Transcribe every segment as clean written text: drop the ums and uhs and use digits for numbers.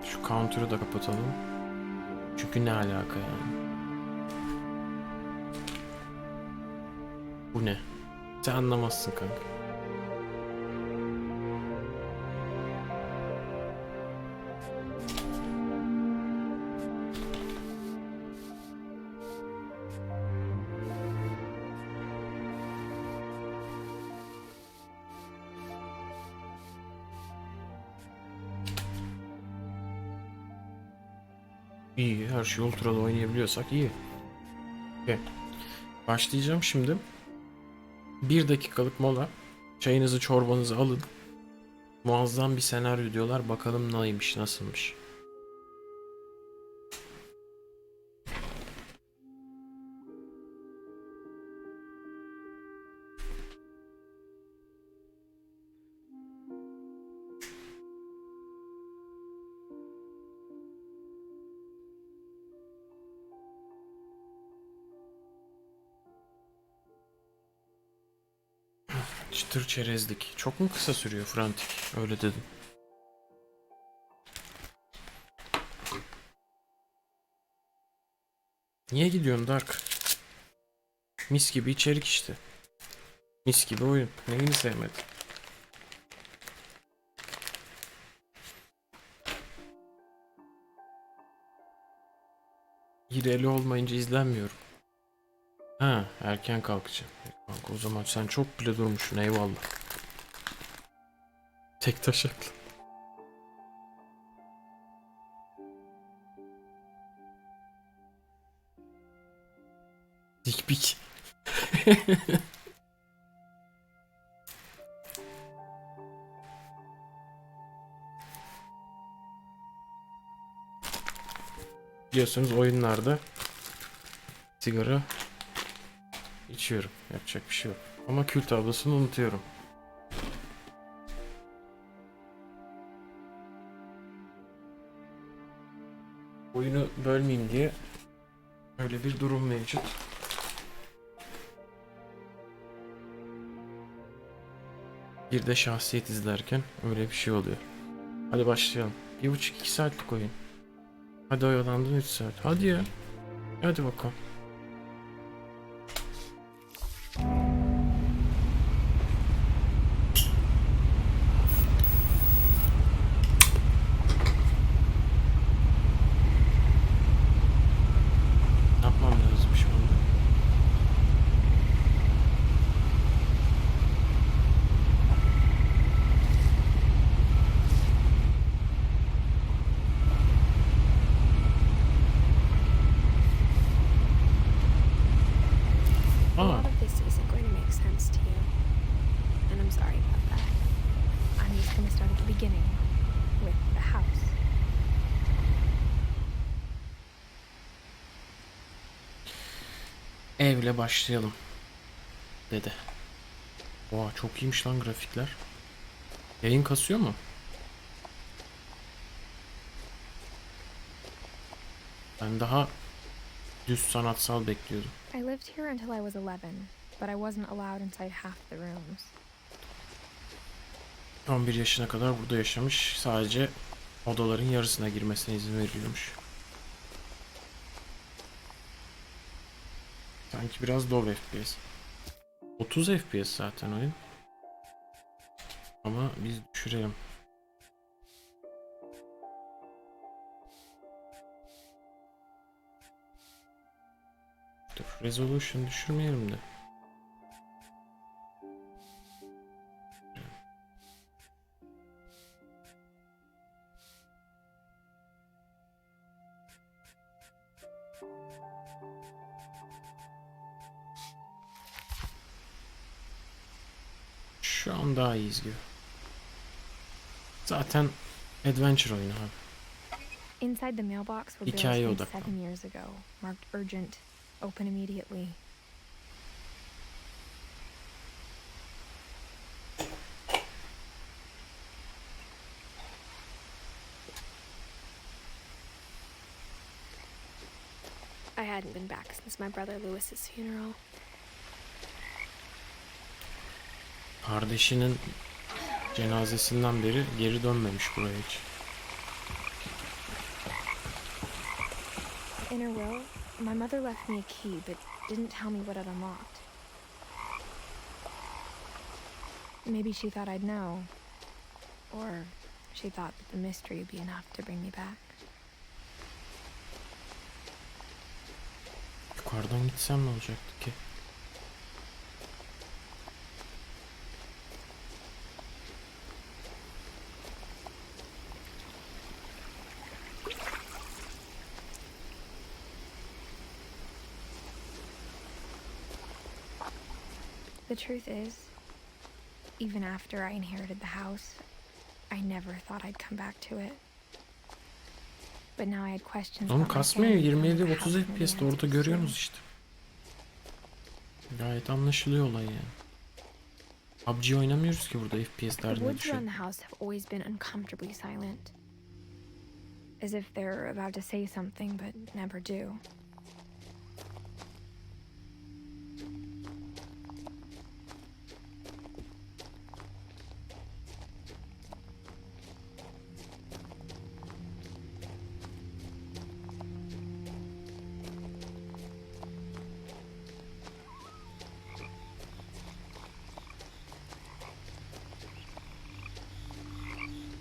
Şu counter'ı da kapatalım. Çünkü ne alaka yani? Bu ne? Sen anlamazsın kanka. İyi, her şeyi ultra'da oynayabiliyorsak iyi. Okay. Başlayacağım şimdi. 1 dakikalık mola. Çayınızı çorbanızı alın. Muazzam bir senaryo diyorlar. Bakalım neymiş, nasılmış. Çıtır çerezlik. Çok mu kısa sürüyor Frantik? Öyle dedim. Niye gidiyorsun Dark? Mis gibi içerik işte. Mis gibi oyun. Neyini sevmedin? İreli olmayınca izlenmiyorum. Ha, erken kalkacağım. Kanka o zaman sen çok bile durmuşsun, eyvallah. Tek taşaklı. Dikpik. Biliyorsunuz oyunlarda sigara içiyorum. Yapacak bir şey yok. Ama kül tablasını unutuyorum. Oyunu bölmeyeyim diye öyle bir durum mevcut. Bir de şahsiyet izlerken öyle bir şey oluyor. Hadi başlayalım. 1,5-2 saatlik oyun. Hadi oyalandın 3 saat. Hadi ya. Hadi bakalım. Ne yapmam lazım şu anda? A lot of this isn't going to make sense to you, and I'm sorry about that. I'm just going to start at the beginning, with the house. Evle başlayalım dedi. Oha, çok iyiymiş lan grafikler. Yayın kasıyor mu? Ben daha düz sanatsal bekliyordum. I lived here until I was 11, but I wasn't allowed inside half the rooms. 11 yaşına kadar burada yaşamış. Sadece odaların yarısına girmesine izin veriliyormuş. Sanki biraz low FPS. 30 FPS zaten oyun. Ama biz düşürelim. Dur, resolution düşürmeyelim de. Şu an daha iyi izliyor. Zaten adventure oyunu abi. Inside the mailbox were bills Hikaye from odaklı. 7 years ago, marked urgent, open immediately. I hadn't been back since my brother Lewis's funeral. Kardeşinin cenazesinden beri geri dönmemiş buraya hiç. inner will, my mother left me a key, but didn't tell me what it unlocked. Maybe she thought I'd know. Or she thought that the mystery would be enough to bring me back. Yukarıdan gitsem ne olacaktı ki? The truth is, even after I inherited the house, I never thought I'd come back to it. But now I had questions Oğlum about my kasmıyor, family coming to 27-30 the house and FPS'te the orada answers görüyorsunuz soon. işte. Gayet anlaşılıyor olay yani. PUBG oynamıyoruz ki burada FPS The derdine woods düşelim. around the house have always been uncomfortably silent. As if they're about to say something but never do.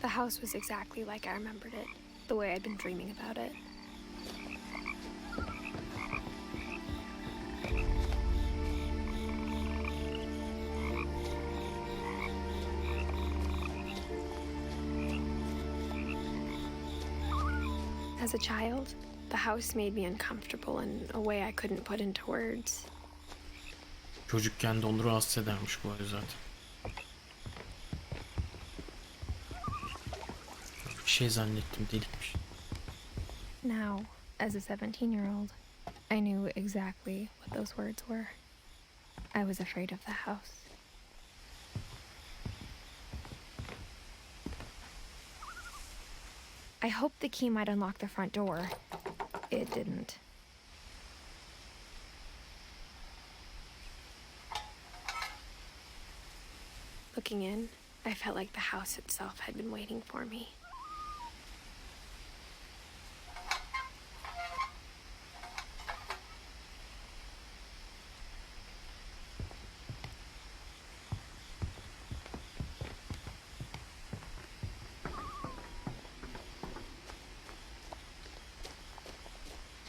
The house was exactly like I remembered it, the way I'd been dreaming about it. As a child, the house made me uncomfortable in a way I couldn't put into words. Çocukken de onu rahatsız edermiş bu arada zaten. Bir şey zannettim, delikmiş. Now, as a 17-year-old, I knew exactly what those words were. I was afraid of the house. I hoped the key might unlock the front door. It didn't. Looking in, I felt like the house itself had been waiting for me.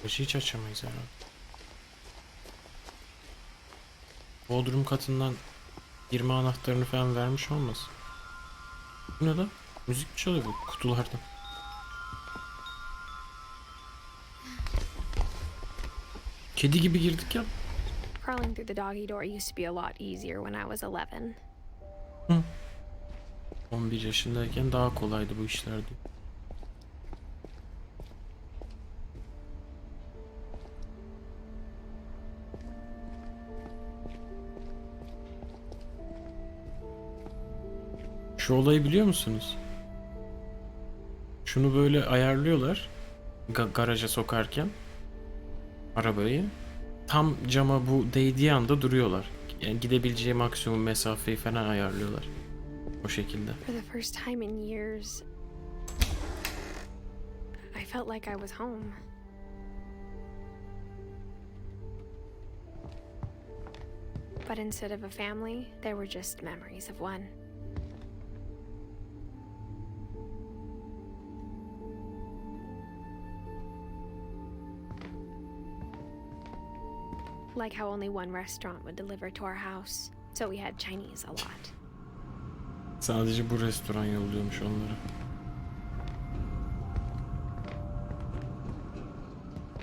Başı hiç açamayız herhalde. Bodrum katından girme anahtarını falan vermiş olmasın? Bu ne lan? Müzik mi çalıyor bu kutulardan? Kedi gibi girdik ya. Crawling through the doggy door used to be a lot easier when I was 11. 11 yaşındayken daha kolaydı bu işler diyor. Şu olayı biliyor musunuz? Şunu böyle ayarlıyorlar. Garaja sokarken arabayı. Tam cama bu değdiği anda duruyorlar. Yani gidebileceği maksimum mesafeyi falan ayarlıyorlar. O şekilde. For the first time in years, I felt like I was home. But instead of a family, there were just memories of one. Like how only one restaurant would deliver to our house, so we had Chinese a lot. Sadece bu restoran yolluyormuş onları.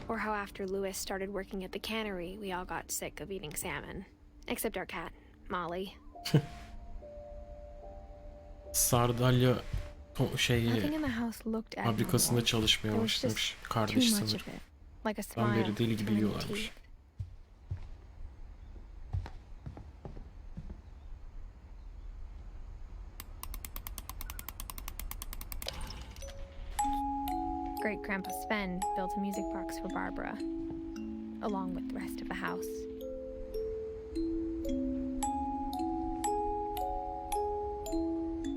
Or how after Louis started working at the cannery, we all got sick of eating salmon. Except our cat, Molly. Sardalya Nothing in the house looked fabrikasında abnormal. çalışmaya There was just başlamış. too Kardeş much sanırım. of it. Like a Tam smile, beri deli gibi too many yiyorlarmış. teeth. Great Grandpa Sven built a music box for Barbara, along with the rest of the house.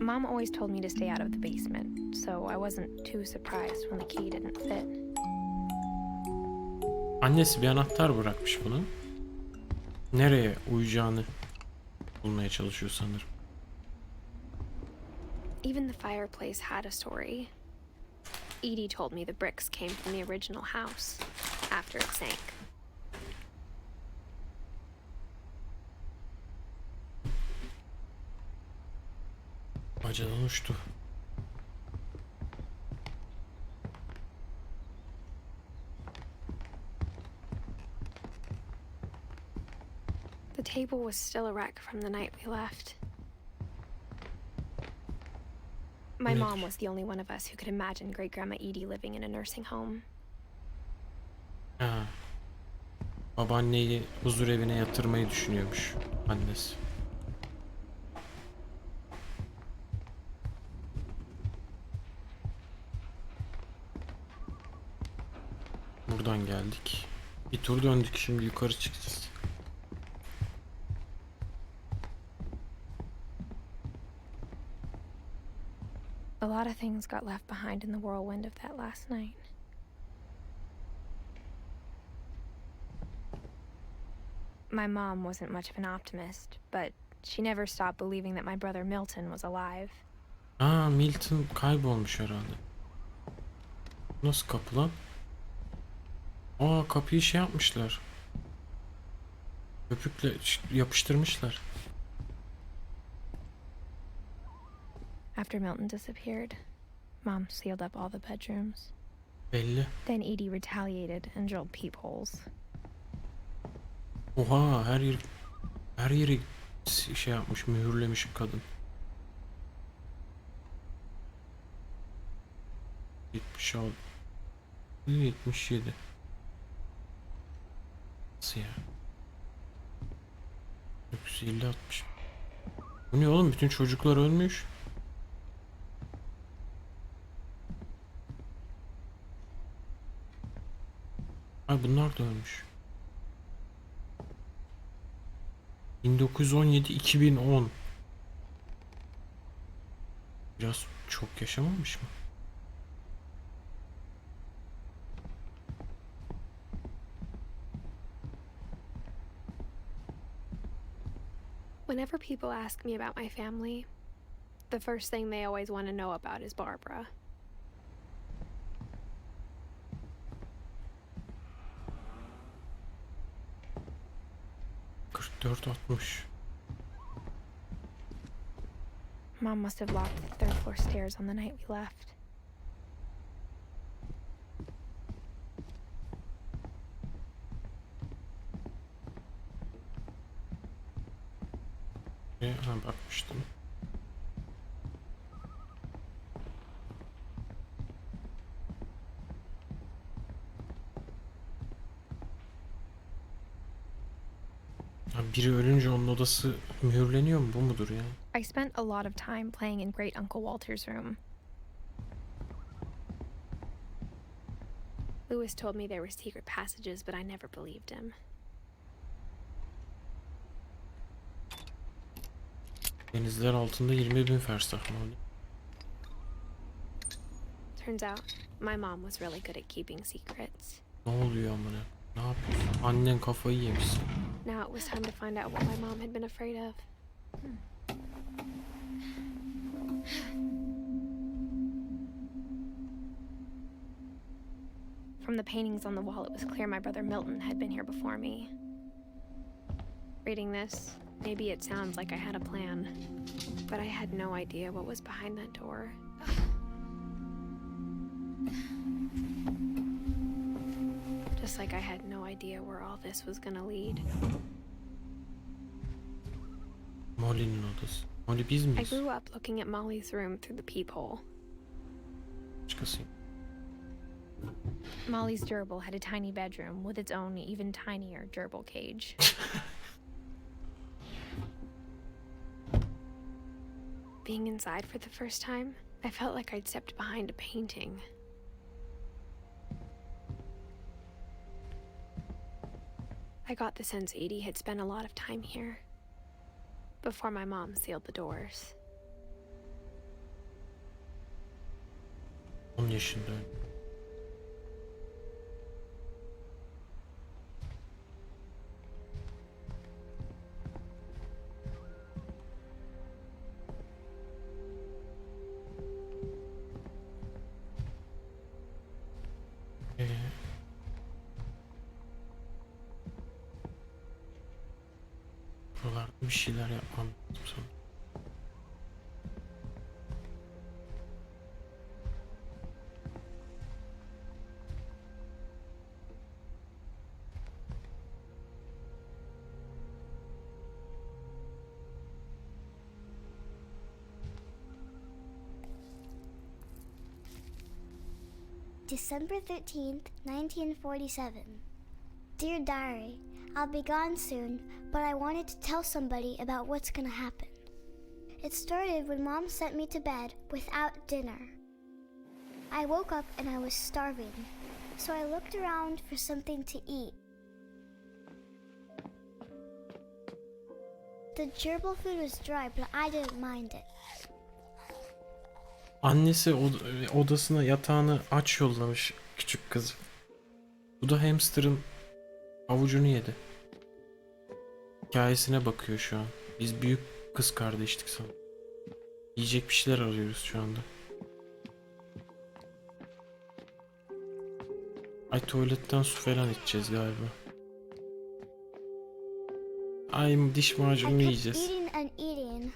Mom always told me to stay out of the basement, so I wasn't too surprised when the key didn't fit. Annesi bir anahtar bırakmış bunu. Nereye uyacağını bulmaya çalışıyor sanırım. Even the fireplace had a story. Edie told me the bricks came from the original house after it sank. Bacadan uçtu. The table was still a wreck from the night we left. My mom was the only one of us who could imagine Great-Grandma Edie living in a nursing home. Ha. Babaanneyi huzur evine yatırmayı düşünüyormuş annesi. Buradan geldik. Bir tur döndük, şimdi yukarı çıkacağız. A lot of things got left behind in the whirlwind of that last night. My mom wasn't much of an optimist, but she never stopped believing that my brother Milton was alive. Aa, Milton kaybolmuş herhalde. Nasıl kapı lan? Aa, kapıyı şey yapmışlar. Köpükle yapıştırmışlar. After Milton disappeared, Mom sealed up all the bedrooms. Belli. Then Edie retaliated and drilled peepholes. Oha, her yeri şey yapmış, mühürlemiş kadın. 76 77. Nasıl ya? 950 60. Bu ne oğlum, bütün çocuklar ölmüş. Ay, bunlar da ölmüş. 1917 2010. Biraz çok yaşamamış mı? Whenever people ask me about my family, the first thing they always want to know about is Barbara. Mom must have locked the third floor stairs on the night we left. Ha, bakmıştım. Ha, biri ölünce onun odası mühürleniyor mu? Bu mudur ya? I spent a lot of time playing in Great Uncle Walter's room. Lewis told me there were secret passages, but I never believed him. Denizler altında 20.000 fersah mı? Turns out, my mom was really good at keeping secrets. Ne oluyor amına? Ne yapıyorsun? Annen kafayı yemiş. Now it was time to find out what my mom had been afraid of. From the paintings on the wall, it was clear my brother Milton had been here before me. Reading this, maybe it sounds like I had a plan, but I had no idea what was behind that door. Just like I had no idea where all this was gonna lead. Molly'nin odası. Molly biz I miyiz? grew up looking at Molly's room through the peephole. Başkasıyım. Molly's gerbil had a tiny bedroom with its own even tinier gerbil cage. Being inside for the first time, I felt like I'd stepped behind a painting. I got the sense Edie had spent a lot of time here before my mom sealed the doors. 10 yaşında. Buralarda bir şeyler yapmam lazım sana. December 13th, 1947. Dear Diary, I'll be gone soon, but I wanted to tell somebody about what's gonna happen. It started when Mom sent me to bed without dinner. I woke up and I was starving, so I looked around for something to eat. The gerbil food was dry, but I didn't mind it. Annesi odasına yatağını aç yollamış küçük kız. Bu da hamsterın avucunu yedi. Hikayesine bakıyor şu an. Biz büyük kız kardeştik sana. Yiyecek bir şeyler arıyoruz şu anda. Ay tuvaletten su falan içeceğiz galiba. Ay diş macunu I kept yiyeceğiz. eating and eating.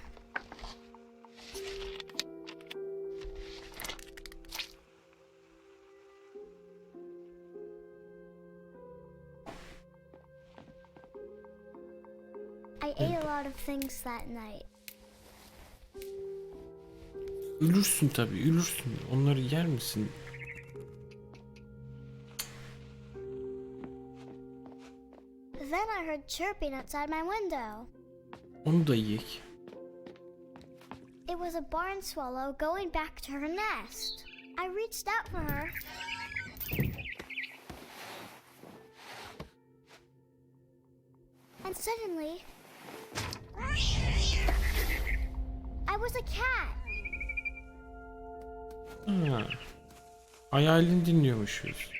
I ate a lot of things that night. Ölürsün tabii, ölürsün. Onları yer misin? Then I heard chirping outside my window. Onu da yiyek. It was a barn swallow going back to her nest. I reached out for her. And suddenly, I was a cat. Ha. Hayalini dinliyormuşuz.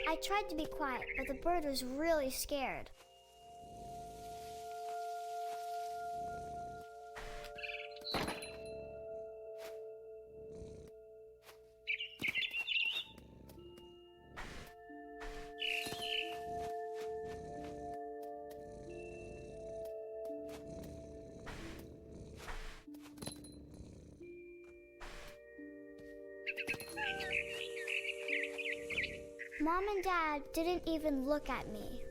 I tried to be quiet, but the bird was really scared. Mom and Dad didn't even look at me.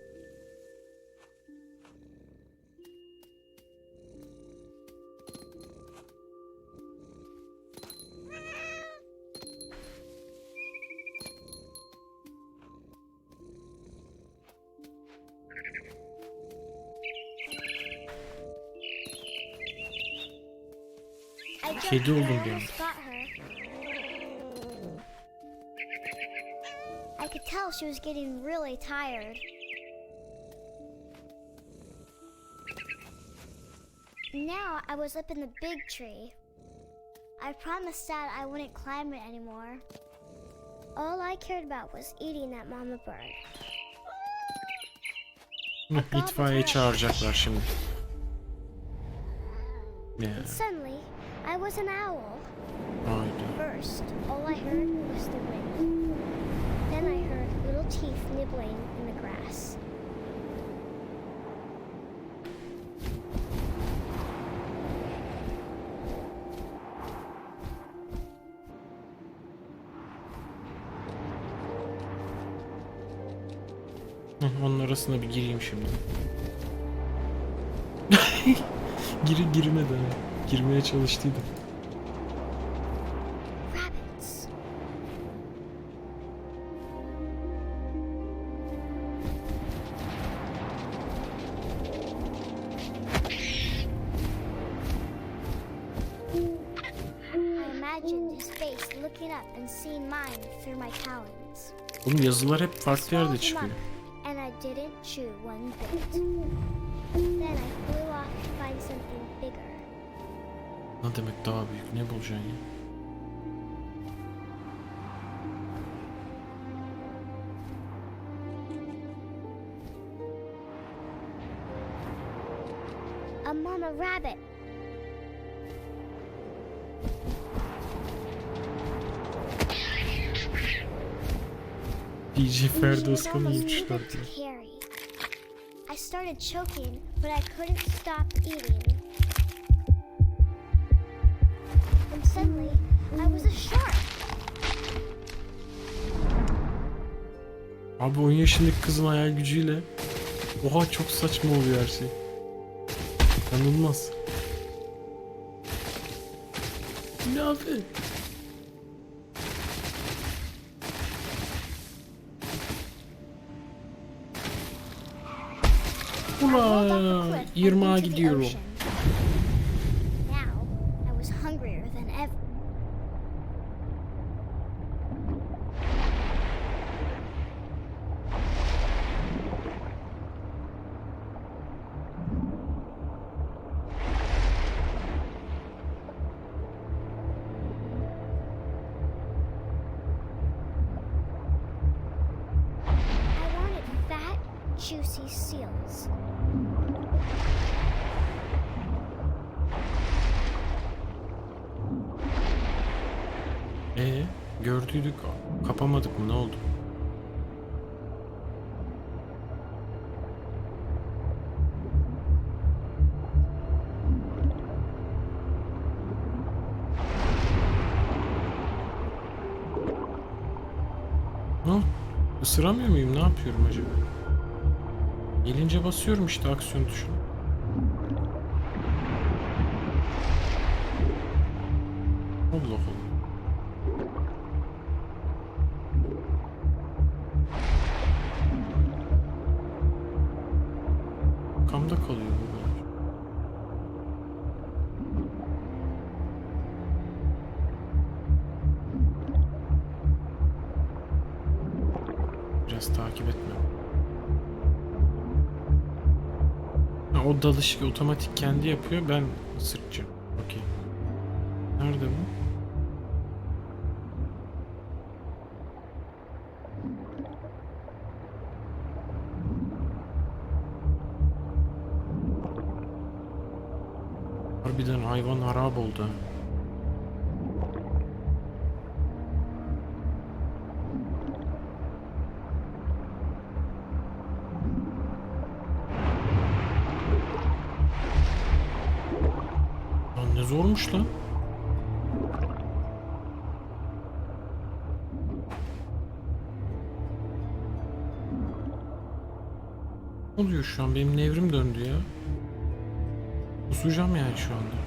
I jumped Kedi and oldum I bir anda. almost got her. I could tell she was getting really tired. Now I was up in the big tree. I promised Dad I wouldn't climb it anymore. All I cared about was eating that mama bird. İtfaiye çağıracaklar şimdi. Ya. And suddenly, I was an owl. Haydi. First, all I heard was the wind. Then I heard little teeth nibbling in the grass. Onun arasına bir gireyim şimdi. Girmedi ha. Girmeye çalıştıydım. Rabbits. I imagined his face looking up and seeing mine through my talons. Oğlum yazılar hep I farklı yerde swallowed him çıkıyor. up, and I didn't chew one bit. Then I flew off to find something bigger. Ne demek daha büyük? Ne bulacaksın ya? a mama rabbit. DJ She Ferdi was Özkan'ı almost yemişler too diye. big to carry. I started choking, but I couldn't stop eating. And suddenly, I was a shark. Abi 10 yaşındaki kızın hayal gücüyle oha çok saçma oluyor her şey. İnanılmaz. Ne abi? I rolled off a Ula, cliff and yırmağa into the gidiyorum. ocean. Now, I was hungrier than ever. I wanted fat, juicy seals. Gördüydük. Kapamadık mı? Ne oldu? Ne oldu? Isıramıyor muyum? Ne yapıyorum acaba? Gelince basıyorum işte aksiyon tuşuna. Allah Allah. Kamda kalıyor bu kadar. Biraz takip etmem. Ha, o dalışı otomatik kendi yapıyor. Ben ısırtacağım. Okey. Nerede bu? Harbiden hayvan harap oldu. Lan ne zormuş lan. Ne oluyor şu an? Benim nevrim döndü ya. Kusacağım yani şu anda.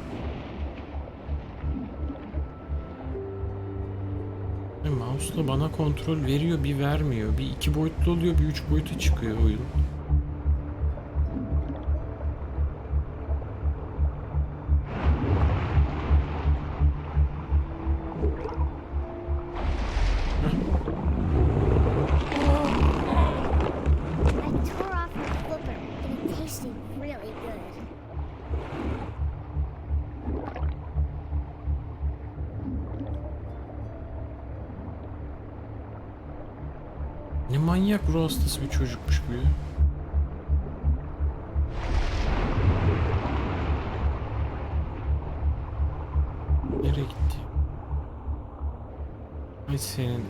Mouse'la bana kontrol veriyor, bir vermiyor. Bir 2 boyutlu oluyor, bir 3 boyutu çıkıyor oyun. I tore off my flipper, and it tasted really good. Ne manyak ruh hastası bir çocukmuş bu ya. Nereye gitti? Ay senin.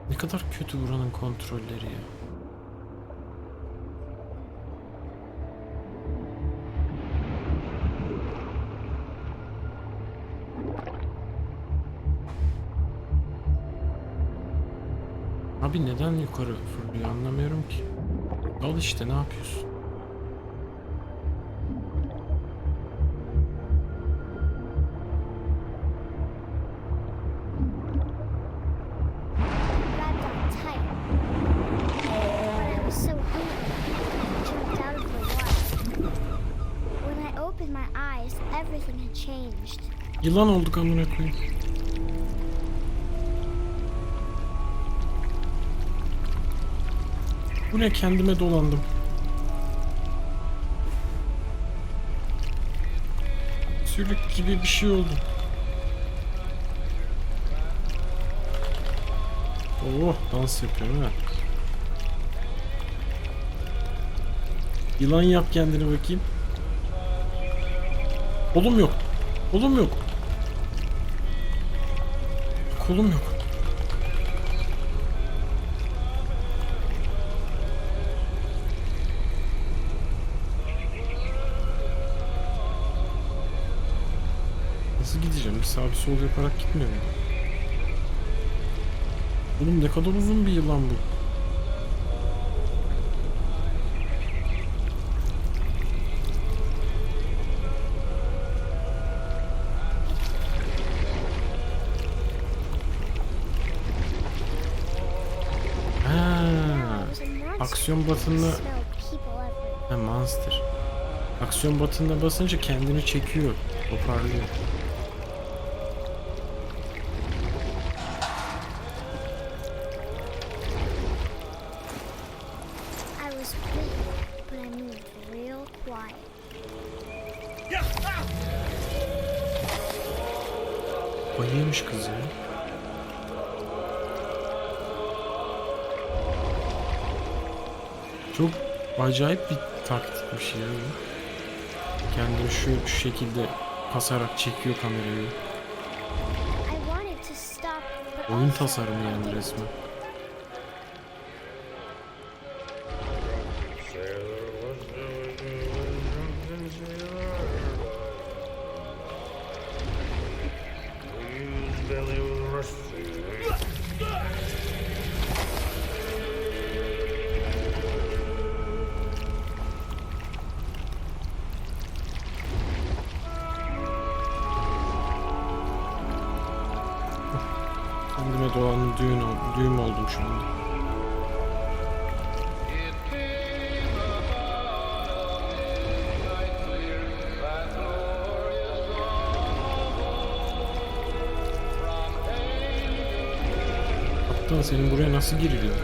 Ne kadar kötü buranın kontrolleri ya. Abi neden yukarı fırlıyor anlamıyorum ki. Al işte ne yapıyorsun? Grabbed on tight. But I was so hungry, I jumped out of the water. When I opened my eyes, everything had changed. Yılan olduk amına koyayım. Bu ne, kendime dolandım. Sülük gibi bir şey oldu. Oh, dans yapıyorum ha. Yılan yap kendine bakayım. Kolum yok. Kolum yok. Kolum yok. Nasıl gideceğim? Bir sağ bir sol yaparak gitmiyor mu? Oğlum ne kadar uzun bir yılan bu. Aksiyon batınına... Ha, monster. Aksiyon batınına basınca kendini çekiyor. Toparlıyor. Bayıymış kız ya. Çok acayip bir taktikmiş ya. Kendini şu şekilde kasarak çekiyor kamerayı. Oyun tasarımı yani resmen. Kendime doğanın düğüm oldum şu anda. Hatta senin buraya nasıl giriliyor?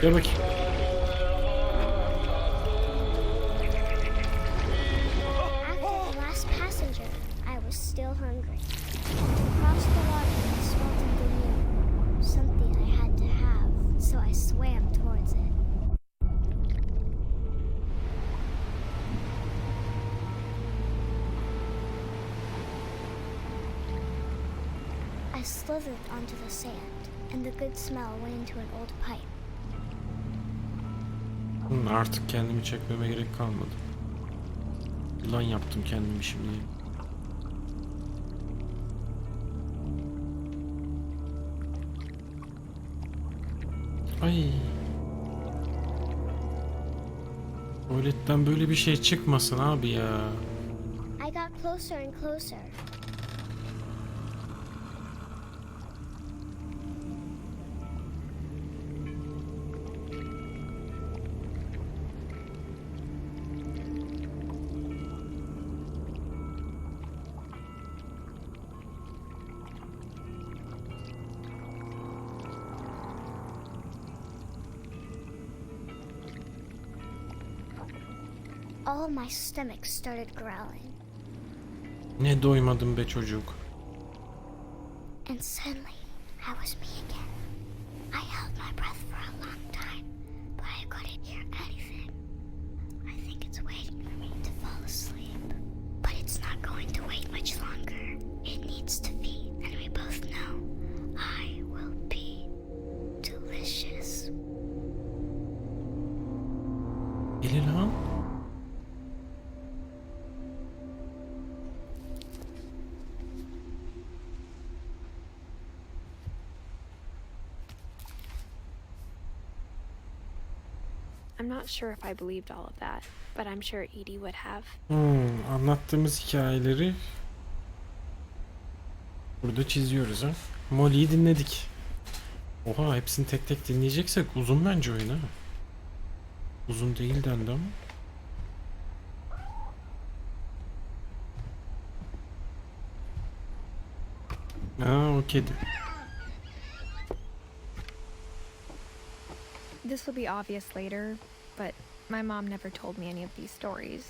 Gel bakayım. I slithered onto the sand, and the good smell went into an old pipe. Artık kendimi çekmeme gerek kalmadı. Yılan yaptım kendimi şimdi. Ay. Tuvaletten böyle bir şey çıkmasın abi ya. I got closer and closer. All my stomach started growling. Ne doymadım be çocuk. And suddenly, I was me again. I held my breath for a long time, but I couldn't hear anything. I think it's waiting for me to fall asleep. But it's not going to wait much longer. It needs to feed, and we both know I will be delicious. Eli lan. I'm not sure if I believed all of that, but I'm sure Edie would have. Anlattığımız hikayeleri burada çiziyoruz ha. Molly'yi dinledik. Oha, hepsini tek tek dinleyeceksek uzun bence oyun ha. Uzun değil dendi ama. O kedi. This will be obvious later, but my mom never told me any of these stories.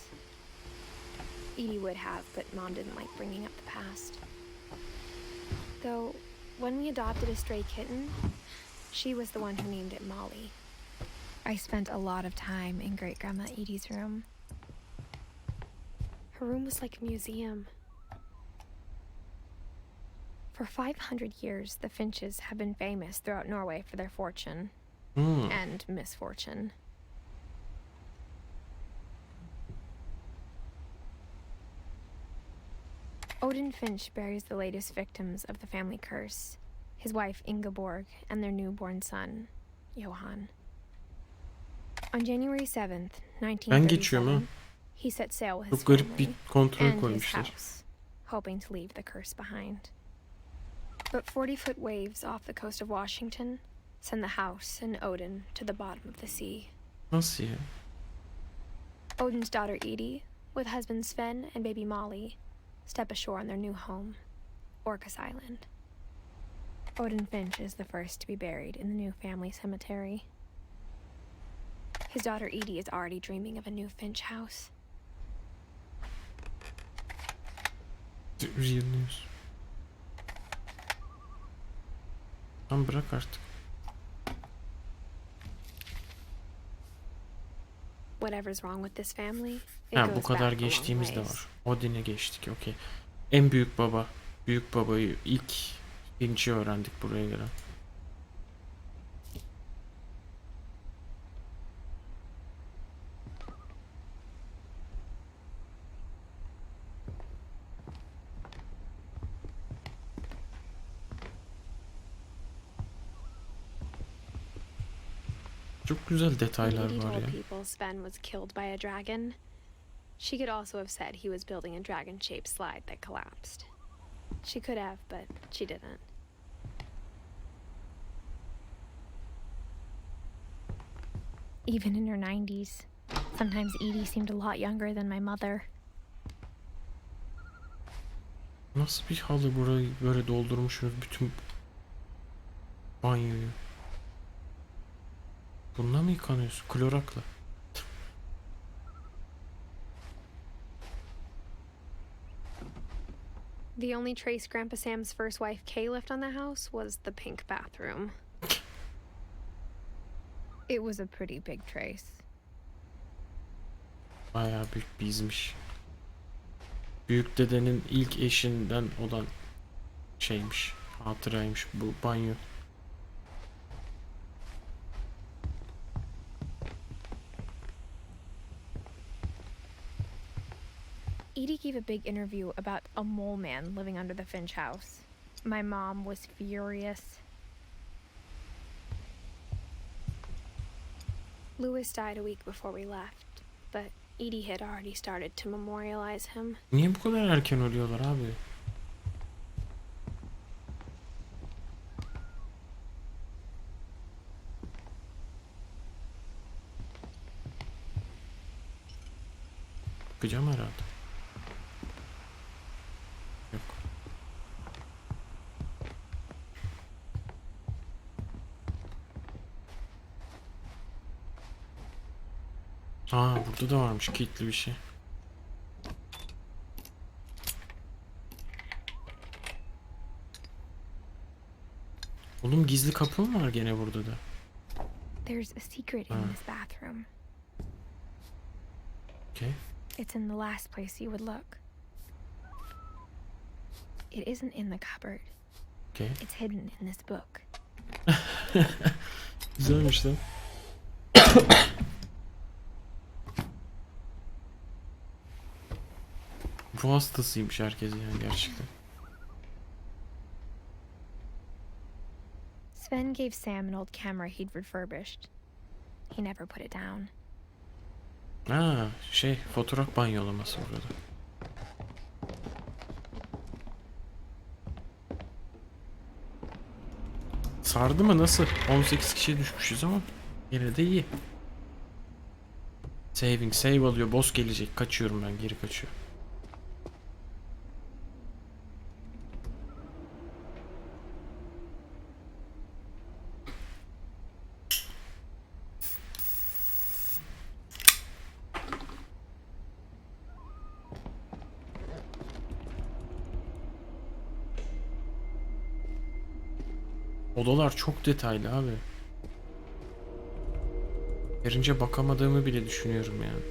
Edie would have, but Mom didn't like bringing up the past. Though, when we adopted a stray kitten, she was the one who named it Molly. I spent a lot of time in Great Grandma Edie's room. Her room was like a museum. For 500 years, the Finches have been famous throughout Norway for their fortune and misfortune. Odin Finch buries the latest victims of the family curse, his wife Ingeborg and their newborn son, Johan. On January 7th, Ben geçiyorum ha. 1937, he set sail with his Çok garip bir family kontrol and his koymuşlar. house, hoping to leave the curse behind. But 40-foot waves off the coast of Washington send the house and Odin to the bottom of the sea. Nasıl ya? Odin's daughter Edie, with husband Sven and baby Molly, step ashore on their new home, Orcas Island. Odin Finch is the first to be buried in the new family cemetery. His daughter Edie is already dreaming of a new Finch house. Real news. Tamam bırak artık. Whatever's wrong with this family, it Ha bu goes kadar back a long geçtiğimiz de ways. var. Odin'e geçtik, okey. En büyük baba. Büyük babayı ilk Finch'i öğrendik buraya gelen. Çok güzel When detaylar Edie var told ya. people Sven was killed by a dragon, she could also have said he was building a dragon-shaped slide that collapsed. She could have, but she didn't. Even in her 90s, sometimes Edie seemed a lot younger than my mother. Nasıl bir halı burayı böyle doldurmuşsunuz bütün banyoyu? Bununla mı yıkanıyorsun? Klorakla. The only trace Grandpa Sam's first wife Kay left on the house was the pink bathroom. It was a pretty big trace. Bayağı büyük bir izmiş. Büyük dedenin ilk eşinden olan şeymiş. Hatıraymış bu banyo. Edie gave a big interview about a mole man living under the Finch house. My mom was furious. Lewis died a week before we left, but Edie had already started to memorialize him. Niye bu kadar erken ölüyorlar abi? Bakacağım herhalde. Yok. Aa burada da varmış kilitli bir şey. Oğlum gizli kapı mı var gene burada da? There's a secret in this bathroom. Okay. It's in the last place you would look. It isn't in the cupboard. Okay. It's hidden in this book. Güzelmiş lan. Bu hastasıymış herkes yani gerçekten. Sven gave Sam an old camera he'd refurbished. He never put it down. Ha fotoğraf banyolaması burada. Sardı mı nasıl? 18 kişiye düşmüşüz ama yine de iyi. Save alıyor. Boss gelecek. Kaçıyorum ben. Geri kaçıyorum. Odalar çok detaylı abi. Yeterince bakamadığımı bile düşünüyorum yani.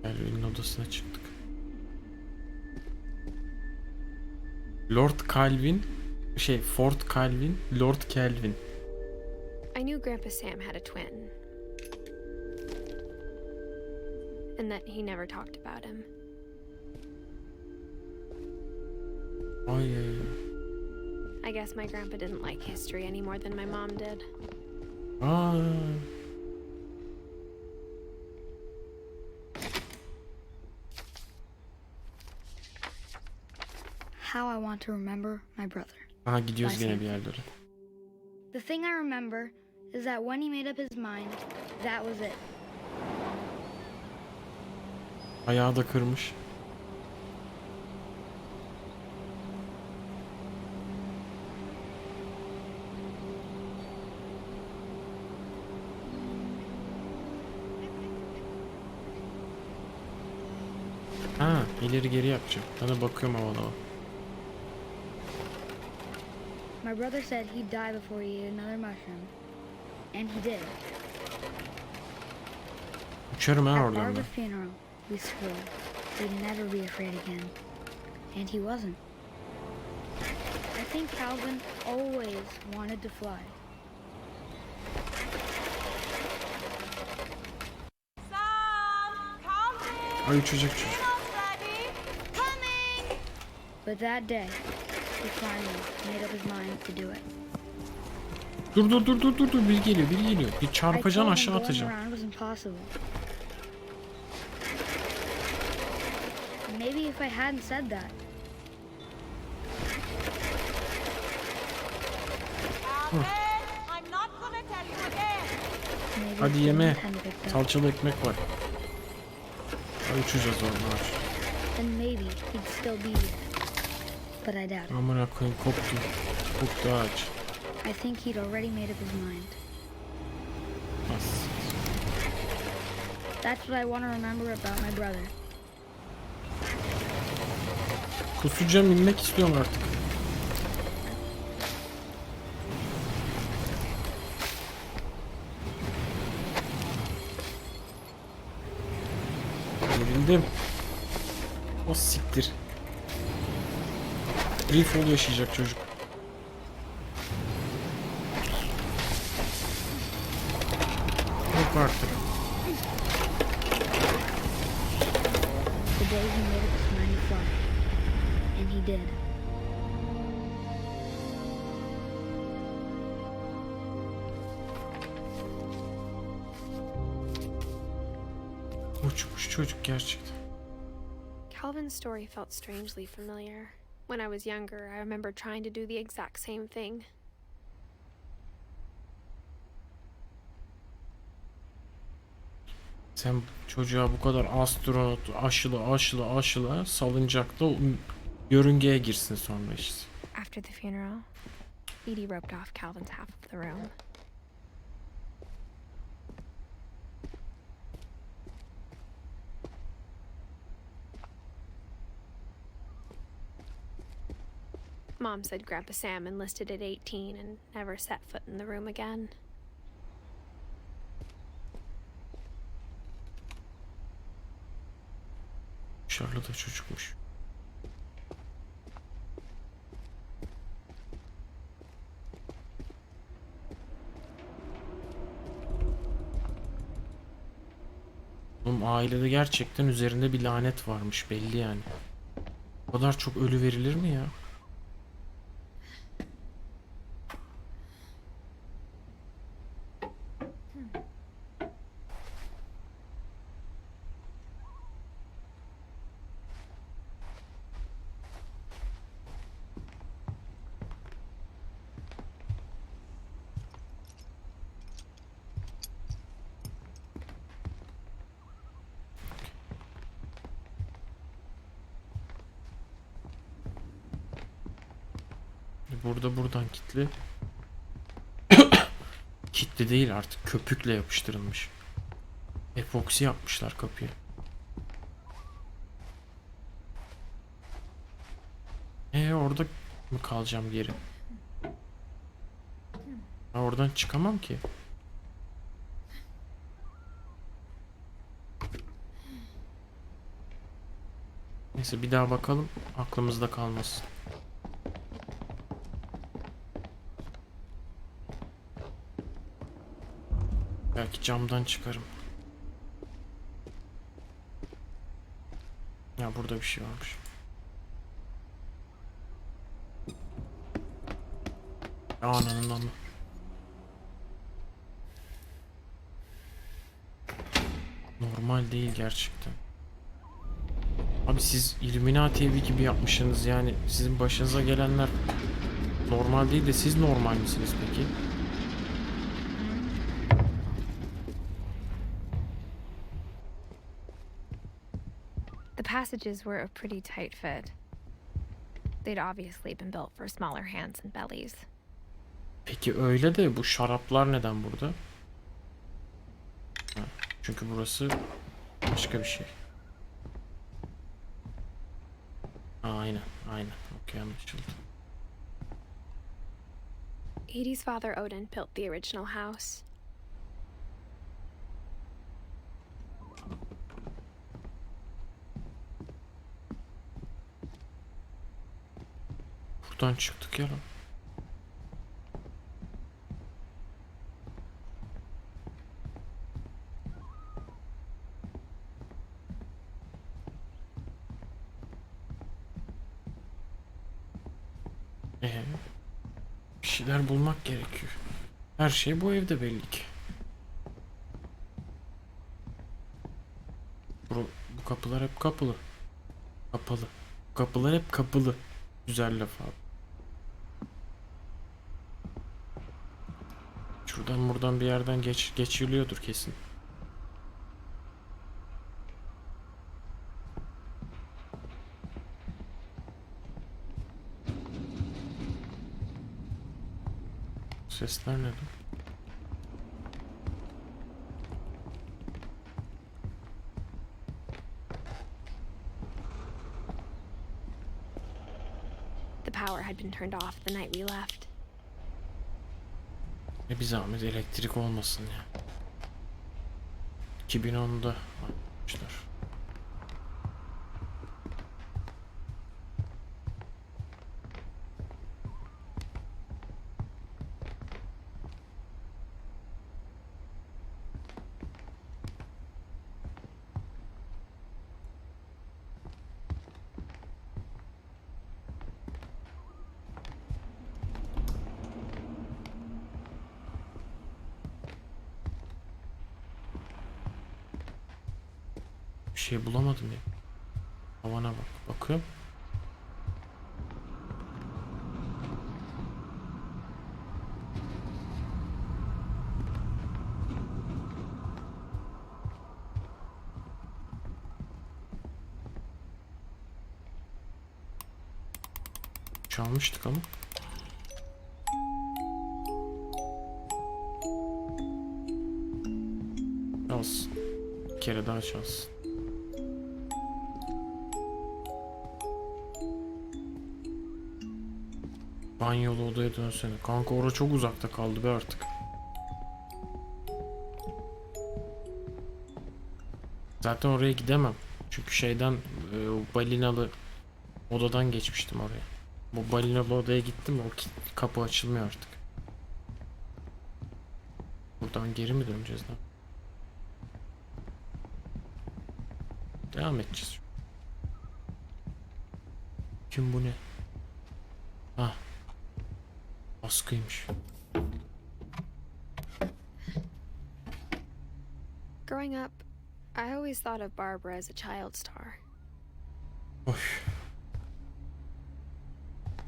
Calvin'in odasına çıktık. Lord Calvin, Fort Calvin, Lord Calvin. I knew Grandpa Sam had a twin, and that he never talked about him. Ay. I guess my grandpa didn't like history any more than my mom did. Aa. How I want to remember my brother. Aha gidiyoruz gene bir yerlere. The thing I remember is that when he made up his mind, that was it. Ayağı da kırmış. Ha, ileri geri yapacağım. Ben de bakıyorum havalı. My brother said he'd die before he ate another mushroom. And he did. Uçarım ha At oradan da. Barbara's funeral, we swore we'd never be afraid again. And he wasn't. I think Calvin always wanted to fly. Ay uçacak çocuk. But that day, he finally made up his mind to do it. Dur, biri geliyor. Bir I çarpacaksın told him aşağı going atacağım. around was impossible. Maybe if I hadn't said that, I'm not gonna tell you again. maybe Hadi if the yeme. wind hadn't picked up, Salçalı ekmek var. Ay uçacağız oradan. then maybe he'd still be here. But I doubt it. Amına koyayım koptu. Koptu ağaç. I think he'd already made up his mind. As. That's what I want to remember about my brother. Kusacağım, inmek istiyorum artık. Gerildim. O siktir. Free fall yaşayacak çocuk. Yok artık. The day he made up his mind to fly. And he did. Uçmuş çocuk gerçekten. Calvin's story felt strangely familiar. When I was younger, I remember trying to do the exact same thing. Sen çocuğa bu kadar astronot aşıla salıncakta yörüngeye girsin sonra işte. After the funeral, Edie roped off Calvin's half of the room. Mom said Grandpa Sam enlisted at 18 and never set foot in the room again. Dışarıda da çocukmuş. Oğlum ailede gerçekten üzerinde bir lanet varmış belli yani. O kadar çok ölü verilir mi ya? Buradan kilitli. Kilitli değil artık, köpükle yapıştırılmış. Epoksi yapmışlar kapıya. Orada mı kalacağım geri? Ben oradan çıkamam ki. Neyse bir daha bakalım. Aklımızda kalmasın. Belki camdan çıkarım. Ya burada bir şey varmış. Ananın amı. Normal değil gerçekten. Abi siz Illuminati evi gibi yapmışsınız yani. Sizin başınıza gelenler normal değil de siz normal misiniz peki? The passages were a pretty tight fit. They'd obviously been built for smaller hands and bellies. Peki öyle de bu şaraplar neden burada? Ha, çünkü burası başka bir şey. Aynen, aynen. Okey, anlaşıldı. Edie's father Odin built the original house. Buradan çıktık ya lan. Bir şeyler bulmak gerekiyor. Her şey bu evde belli ki. Bu kapılar hep kapalı. Kapalı. Kapılar hep kapalı. Güzel laf abi. Şuradan buradan bir yerden geçiliyordur kesin. Sesler ne lan? The power had been turned off the night we left. Bir zahmet elektrik olmasın ya. 2010'da yapmışlar. Bir şey bulamadım ya. Havana bak. Bakıyorum. Çalmıştık ama. Çalsın. Bir kere daha çalsın. Banyolu odaya dönsene. Kanka orası çok uzakta kaldı be artık. Zaten oraya gidemem. Çünkü şeyden o balinalı odadan geçmiştim oraya. Bu balinalı odaya gittim, o kapı açılmıyor artık. Buradan geri mi döneceğiz lan? Devam edeceğiz. Kim bu ne? Ah. Askıymış. Growing up, I always thought of Barbara as a child star. Oy.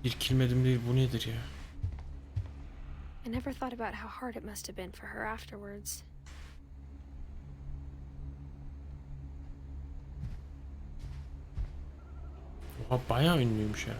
İrkilmedim değil, bu nedir ya? I never thought about how hard it must have been for her afterwards. Oha, bayağı ünlüymüş ya.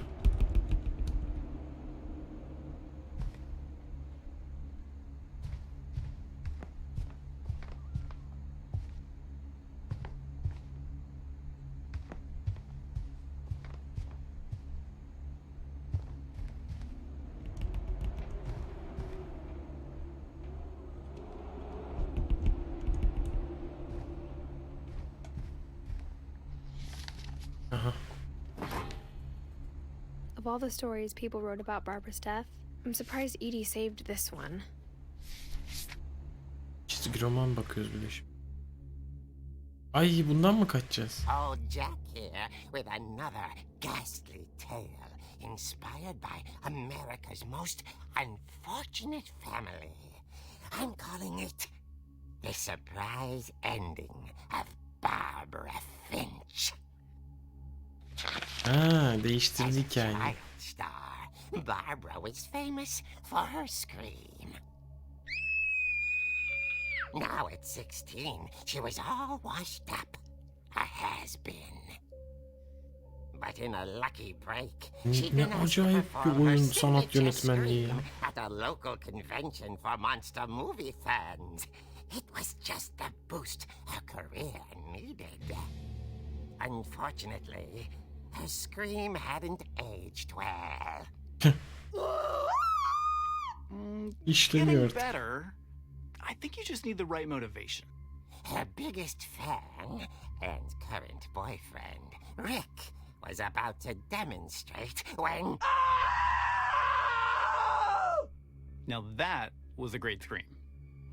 all the stories people wrote about Barbara's death, I'm surprised Edie saved this one. Çizgi roman bakıyoruz bir de şimdi. Ay bundan mı kaçacağız? Old Jack here with another ghastly tale inspired by America's most unfortunate family. I'm calling it The Surprise Ending of Barbara Finch. Ha, değiştirdi hikayeyi. Child star, Barbara was famous for her scream. Now at 16, she was all washed up, a has-been. But in a lucky break, she'd Ne been asked to acayip bir perform her oyun sanat signature yönetmenliği ya. scream at a local convention for monster movie fans. It was just the boost her career needed. Unfortunately, her scream hadn't aged well. İşleniyor Getting artık. better. I think you just need the right motivation. Her biggest fan and current boyfriend, Rick, was about to demonstrate when... Now that was a great scream.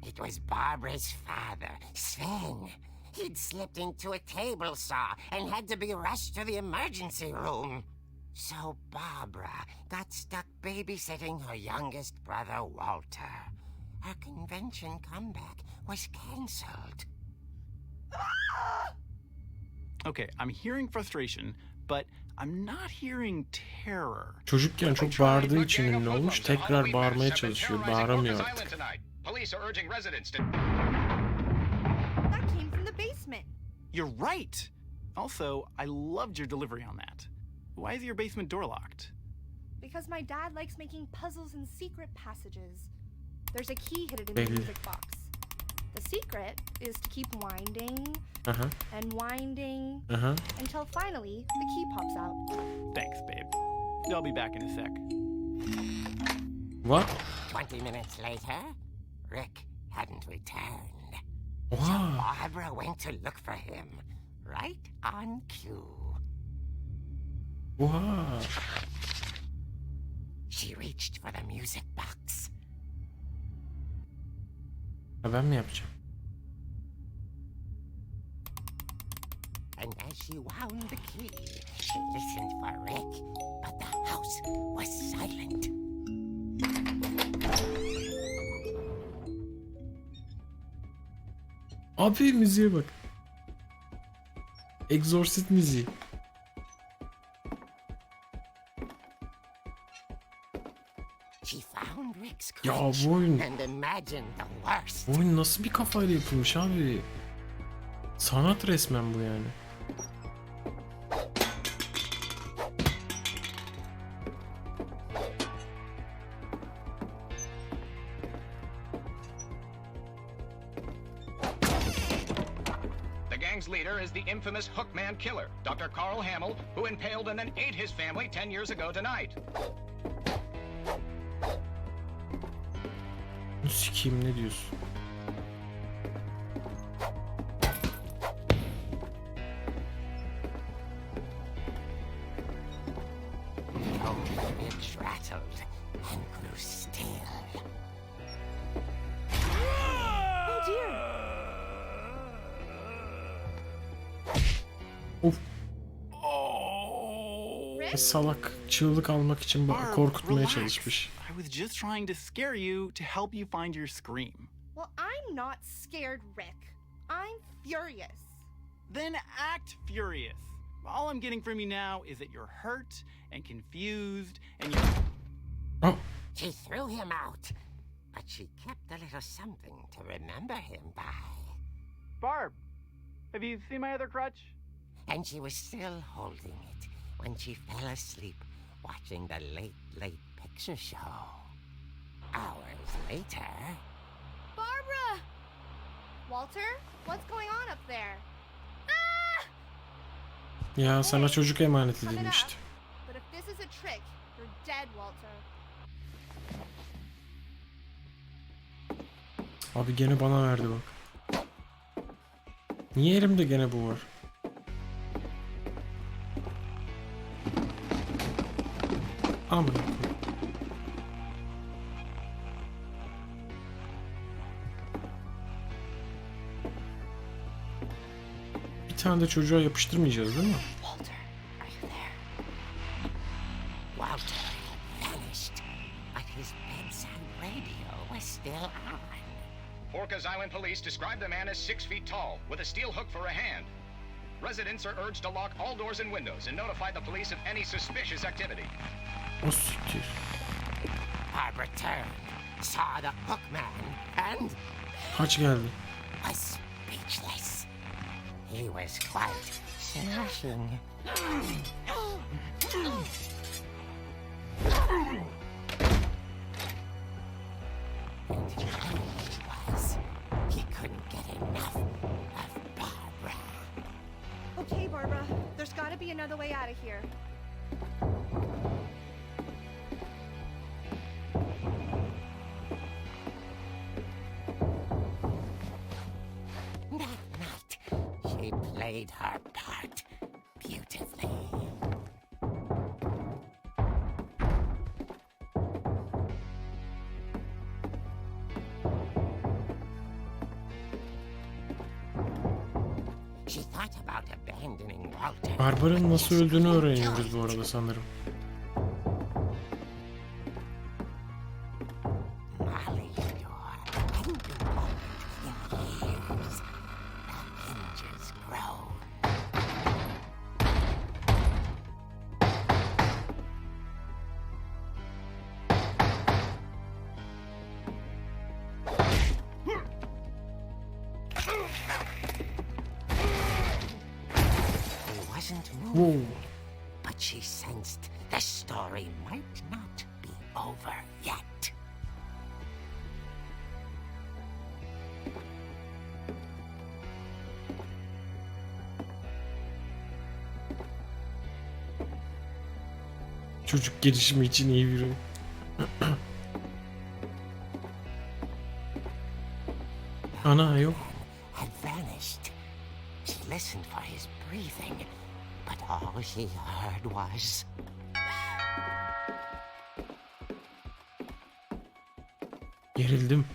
It was Barbara's father, Sven. He'd slipped into a table saw and had to be rushed to the emergency room. So Barbara got stuck babysitting her youngest brother, Walter. Her convention comeback was cancelled. Okay, I'm hearing frustration, but I'm not hearing terror. Çocukken çok bağırdığı için ünlü olmuş. Tekrar bağırmaya çalışıyor. Bağıramıyor artık. Police are urging residents to... That came from the basement. You're right. Also, I loved your delivery on that. Why is your basement door locked? Because my dad likes making puzzles and secret passages. There's a key hidden in Belli. the music box. The secret is to keep winding Aha, and winding aha. until finally the key pops out. Thanks, babe. I'll be back in a sec. What? 20 minutes later, Rick hadn't returned. Oha. Barbara went to look for him, right on cue. Oha. She reached for the music box. Ha, ben mi yapacağım? And as she wound the key, she listened for Rick, but the house was silent. Abi müziğe bak. Exorcist müziği. She found Rick's Ya crutch bu oyun, and imagined the worst. bu oyun nasıl bir kafayla yapılmış abi? Sanat resmen bu yani. The gang's leader is the infamous Hookman killer, Dr. Carl Hamill, who impaled and then ate his family 10 years ago tonight. Sikiyim, ne diyorsun? The old image rattled and grew still. Oh dear! Of. Rick? Salak çığlık almak için Barb, korkutmaya relax. çalışmış. I was just trying to scare you to help you find your scream. Well, I'm not scared, Rick. I'm furious. Then act furious. All I'm getting from you now is that you're hurt and confused and you're... Oh, She threw him out, but she kept a little something to remember him by. Barb, have you seen my other crutch? And she was still holding it when she fell asleep watching the late picture show. Hours later... Barbara! Walter, what's going on up there? Ah! ya sana çocuk emanet Cut it edilmişti. out. But if this is a trick, you're dead, Walter. Abi gene bana verdi bak. Niye elimde gene bu var? Aman. Bir tane de çocuğa yapıştırmayacağız değil mi? Walter, are you there? Walter had vanished, but his bedside radio was still on. Orcas Island police describe the man as 6 feet tall, with a steel hook for a hand. Residents are urged to lock all doors and windows and notify the police of any suspicious activity. O siktir. Barbara turned, saw the hook man, and Kaç geldi? was speechless. He was quite smashing. And he was. He couldn't get enough of Barbara. Okay, Barbara, there's gotta be another way out of here. That night, she played her part beautifully. She thought about abandoning Walter. Barbara'nın nasıl öldüğünü öğreniyoruz bu arada sanırım. Molly's door hadn't been opened in years. The hinges groaned. He wasn't moving, Wow. but she sensed the story might not be over yet. Çocuk gelişimi için iyi biri. Ana yok. Had vanished. She listened for his breathing, but all she heard was Gerildim.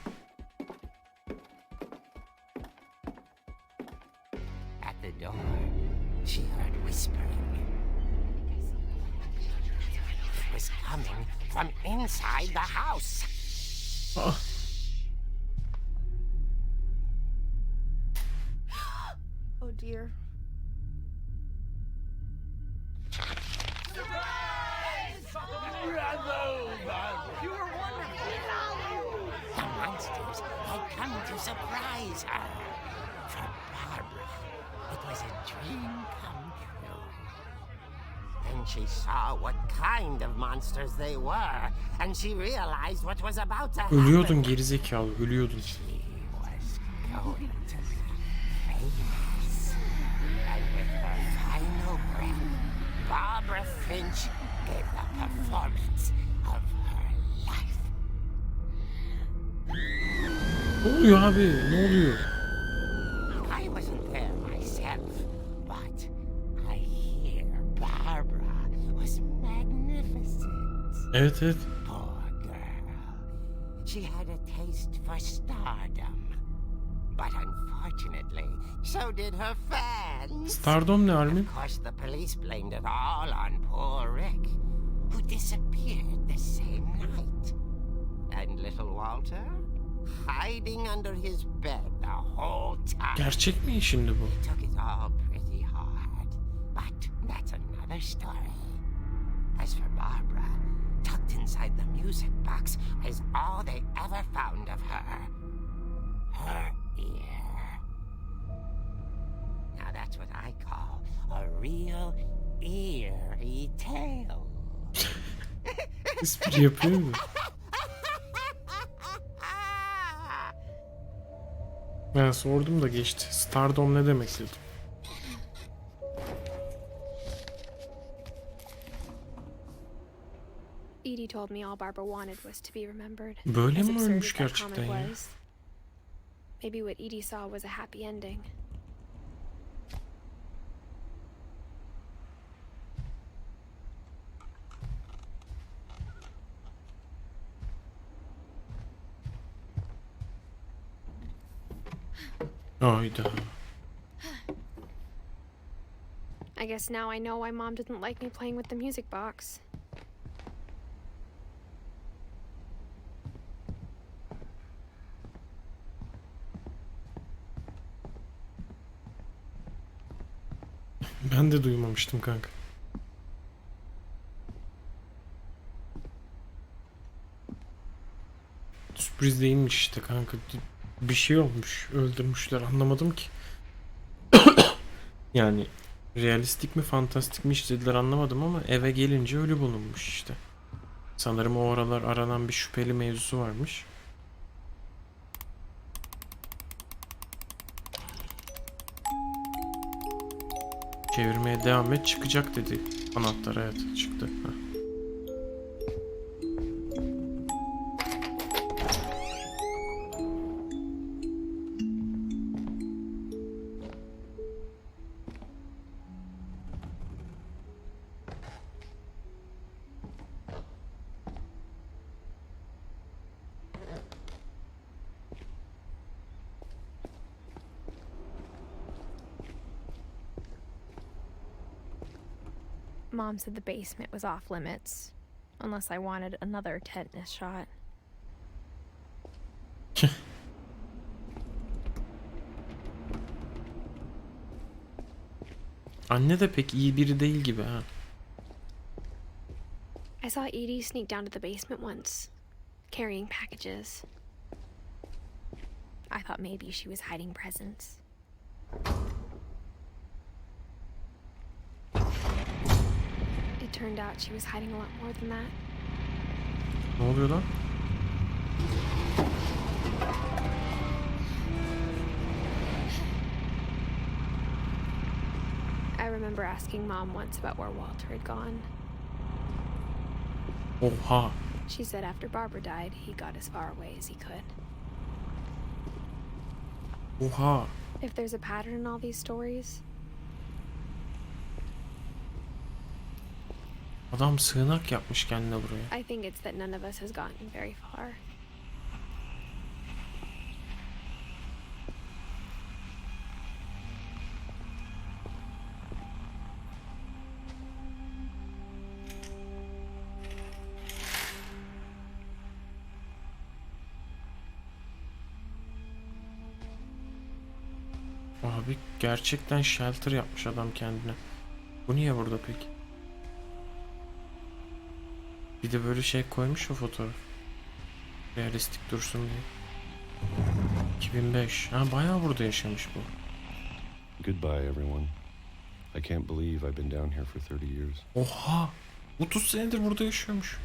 at the door. She heard whispering. It was coming from inside the house. Ah, Oh dear. The monsters had come to surprise her. For Barbara, it was a dream come true. Then she saw what kind of monsters they were, and she realized what was about to happen. ölüyordun gerizekalı, ölüyordun. She was going to be famous. And with her final breath, Barbara Finch gave the performance of her life. Ne oluyor abi? Ne oluyor? I wasn't there myself, but I hear Barbara was magnificent. Evet evet. Poor girl. She had a taste for stardom. But unfortunately, so did her fans. Stardom ne Armin? Of course, the police blamed it all on poor Rick, who disappeared the same night. And little Walter, hiding under his bed the whole time. Gerçek mi şimdi bu? He took it all pretty hard, but that's another story. As for Barbara, tucked inside the music box is all they ever found of her. Her ear. Now that's what I call a real eerie tale. Espri yapıyor mu? Ben sordum da geçti. Stardom ne demek dedim. Edie told me all Barbara wanted was to be remembered. Böyle As mi absurd ölmüş as that gerçekten comment ya? was, maybe what Edie saw was a happy ending. Hayda. I guess now I know why Mom didn't like me playing with the music box. Ben de duymamıştım kanka. Sürpriz değilmiş işte kanka. Bir şey olmuş. Öldürmüşler. Anlamadım ki. Yani realistik mi fantastik mi işlediler anlamadım ama eve gelince ölü bulunmuş işte. Sanırım o aralar aranan bir şüpheli mevzusu varmış. Çevirmeye devam et, çıkacak dedi. Anahtar, evet, çıktı. Heh. Mom said the basement was off limits, unless I wanted another tetanus shot. Anne de pek iyi biri değil gibi ha. I saw Edie sneak down to the basement once, carrying packages. I thought maybe she was hiding presents. It turned out she was hiding a lot more than that. Ne oluyor lan? I remember asking Mom once about where Walter had gone. Oha. She said after Barbara died, he got as far away as he could. Oha. If there's a pattern in all these stories, Adam sığınak yapmış kendine buraya. I think it's that none of us has gotten very far. Abi gerçekten shelter yapmış adam kendine. Bu niye burada peki? Bir de böyle şey koymuş o fotoğraf. Realistik dursun diye. 2005. Ha bayağı burada yaşamış bu. Goodbye, everyone. I can't believe I've been down here for 30 years. Oha! 30 senedir burada yaşıyormuş.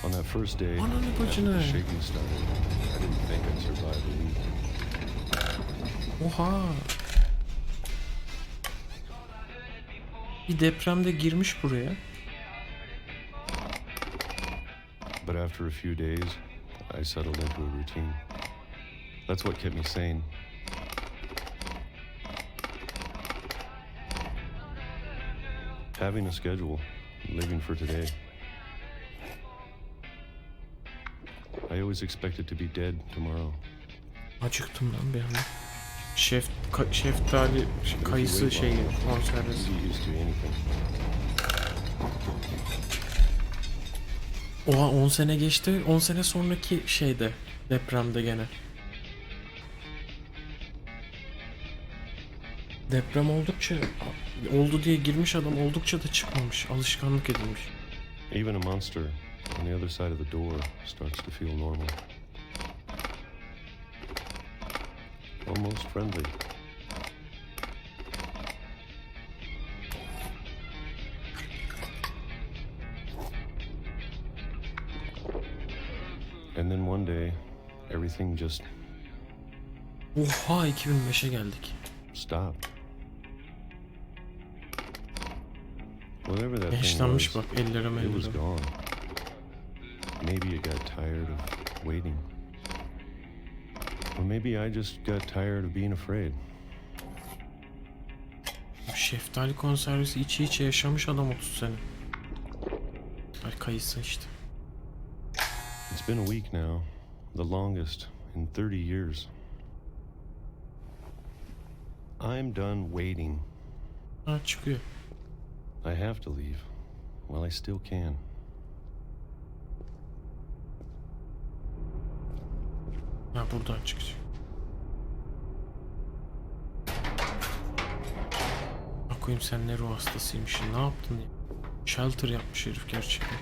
On that first day, Ananı after bacını. the shaking started, I didn't think I'd survive a week. Oha! Bir depremde girmiş buraya. But after a few days, I settled into a routine. That's what kept me sane. Having a schedule, living for today. I always expected to be dead tomorrow. Acıktım lan bir anda. Şeftali kayısı şeyi konservesi. You get used to anything. Oha 10 sene geçti. 10 sene sonraki şeyde depremde gene. Deprem oldukça oldu diye girmiş adam oldukça da çıkmamış. Alışkanlık edilmiş. Even a monster on the other side of the door starts to feel normal. Almost friendly. And then one day, everything just Oha 2005'e geldik. stopped. Whatever that thing Yaşlanmış was, bak elleri it was melleri. gone. Maybe it got tired of waiting. Or maybe I just got tired of being afraid. Şeftali konservesi içe yaşamış adam 30 sene. Ay kayısı işte. It's been a week now, the longest in 30 years. I'm done waiting. Ha, çıkıyor. I have to leave while I still can. Ha, buradan çıkacak. Bakayım, sen ne ruh hastasıymışsın. Ne yaptın ya? Shelter yapmış herif gerçekten.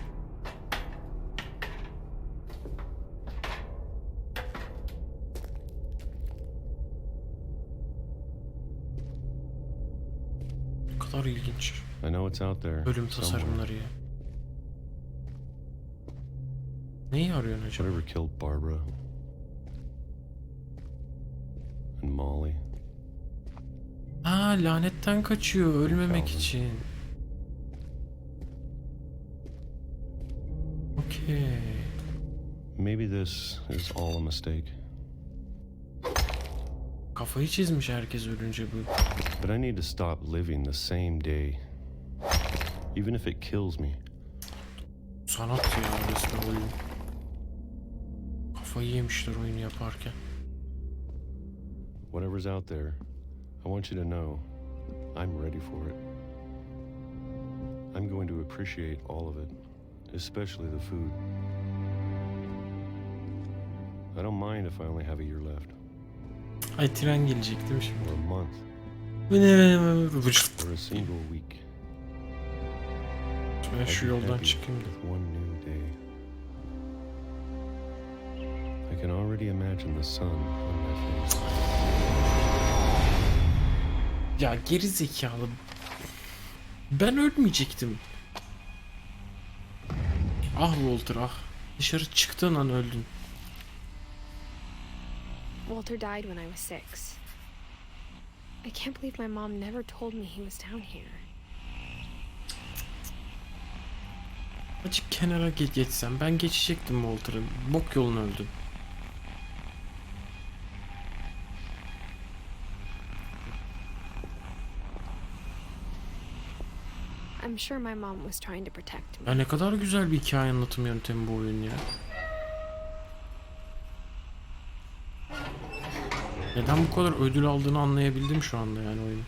Ne kadar ilginç. I know it's out there. Ölüm somewhere. tasarımları ya. Neyi arıyorsun acaba? Whatever killed Barbara and Molly. Ha, lanetten kaçıyor ölmemek Calvin. için. Okay. Maybe this is all a mistake. Kafayı çizmiş herkes ölünce bu. But I need to stop living the same day. Even if it kills me. Sanat ya, resmen oyun. Kafayı yemişler oyunu yaparken. Whatever's out there, I want you to know I'm ready for it. I'm going to appreciate all of it, especially the food. I don't mind if I only have a year left, Ay, tren gelecek değil mi şimdi? or a month, Ben or a single week. şu I'd be yoldan happy çıkayım da. with one new day. I can already imagine the sun on my face. Ya geri zekalı. Ben ölmeyecektim. Ah Walter ah. Dışarı çıktığın an öldün. Walter died when I was 6. I can't believe my mom never told me he was down here. Azıcık kenara geçsem. Ben geçecektim Walter'ın. Bok yoluna öldün. I'm sure my mom was trying to protect me. Ya ne kadar güzel bir hikaye anlatım yöntemi bu oyun ya. Neden bu kadar ödül aldığını anlayabildim şu anda yani oyun.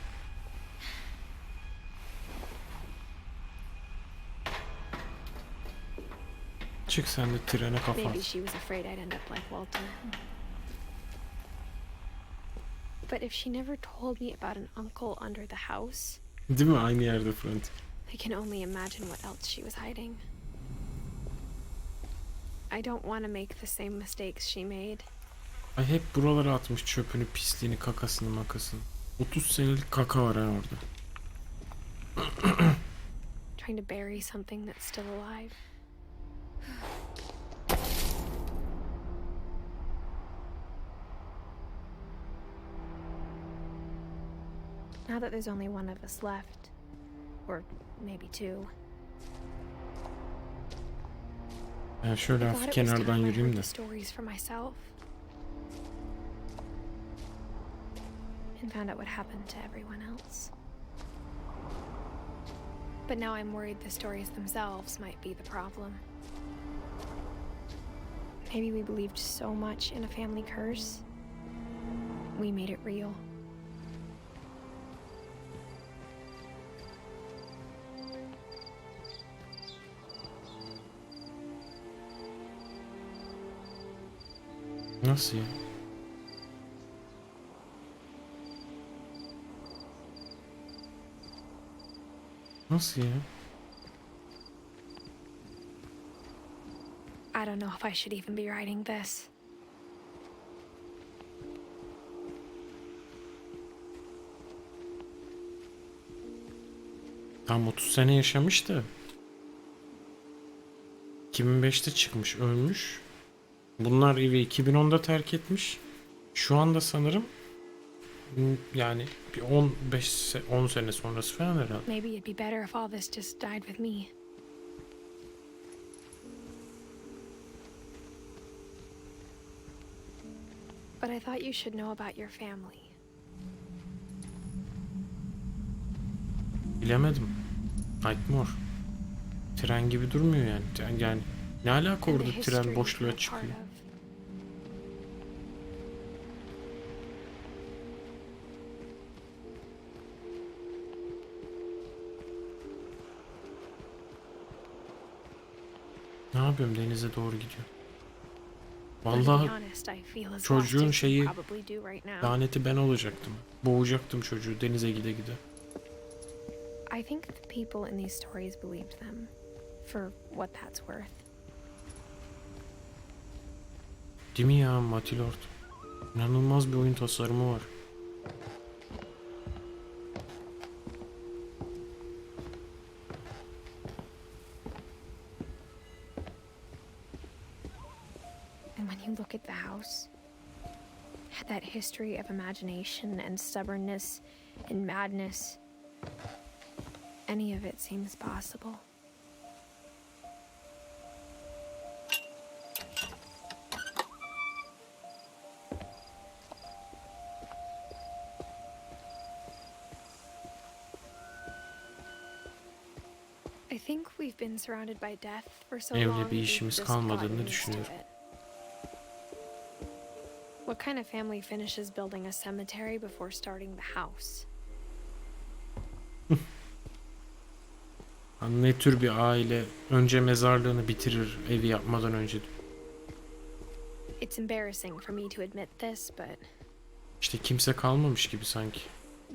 Çık sen de trene kafa Maybe at. she was afraid I'd end up like Walter. But if she never told me about an uncle under the house, Değil mi? Aynı yerde Front. I can only imagine what else she was hiding. I don't want to make the same mistakes she made. Ay hep buralara atmış çöpünü, pisliğini, kakasını, makasını. 30 senelik kaka var ha orada. Trying to bury something that's still alive. Now that there's only one of us left, or maybe two, Ben şöyle I hafif thought it was kenardan time I yürüyeyim heard de. the stories for myself and found out what happened to everyone else. But now I'm worried the stories themselves might be the problem. Maybe we believed so much in a family curse, we made it real. Nasıl ya? Nasıl ya? I don't know if I should even be writing this. Tam 30 sene yaşamış da 2005'te çıkmış, ölmüş. Bunlar evi 2010'da terk etmiş. Şu anda sanırım yani bir 10 sene sonrası falan herhalde. Maybe it'd be better if all this just died with me. But I thought you should know about your family. Bilemedim. Nightmare. Tren gibi durmuyor yani. Yani ne alaka And the orada history tren boşluğa you're a çıkıyor. part of. yapıyorum? Denize doğru gidiyor. But to be Vallahi honest, I feel as lost çocuğun as you şeyi, probably do right now. laneti ben olacaktım. Boğacaktım çocuğu denize gide gide. I think the people in these stories believed them, for what that's worth. Değil mi ya Matilord? İnanılmaz bir oyun tasarımı var. And when you look at the house, that history of imagination and stubbornness and madness, any of it seems possible. I think we've been surrounded by death for so Evle long. bir we've işimiz just kalmadığını gotten used to düşünüyorum. it. What kind of family finishes building a cemetery before starting the house? Ne tür bir aile önce mezarlığını bitirir evi yapmadan önce? It's embarrassing for me to admit this, but İşte kimse kalmamış gibi sanki.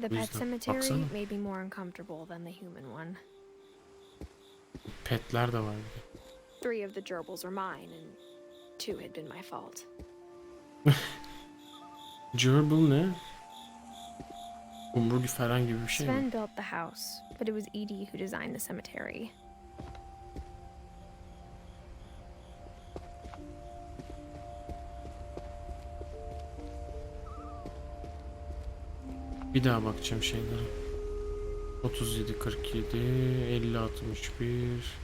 the O pet yüzden cemetery baksana. may be more uncomfortable than the human one. Petler de var bir de. 3 of the gerbils were mine, and 2 had been my fault. Gerbil ne? Umurgi falan gibi bir şey mi? Sven built the house, but it was Edie who designed the cemetery. Bir daha bakacağım şeylere. 37, 47, 50, 61,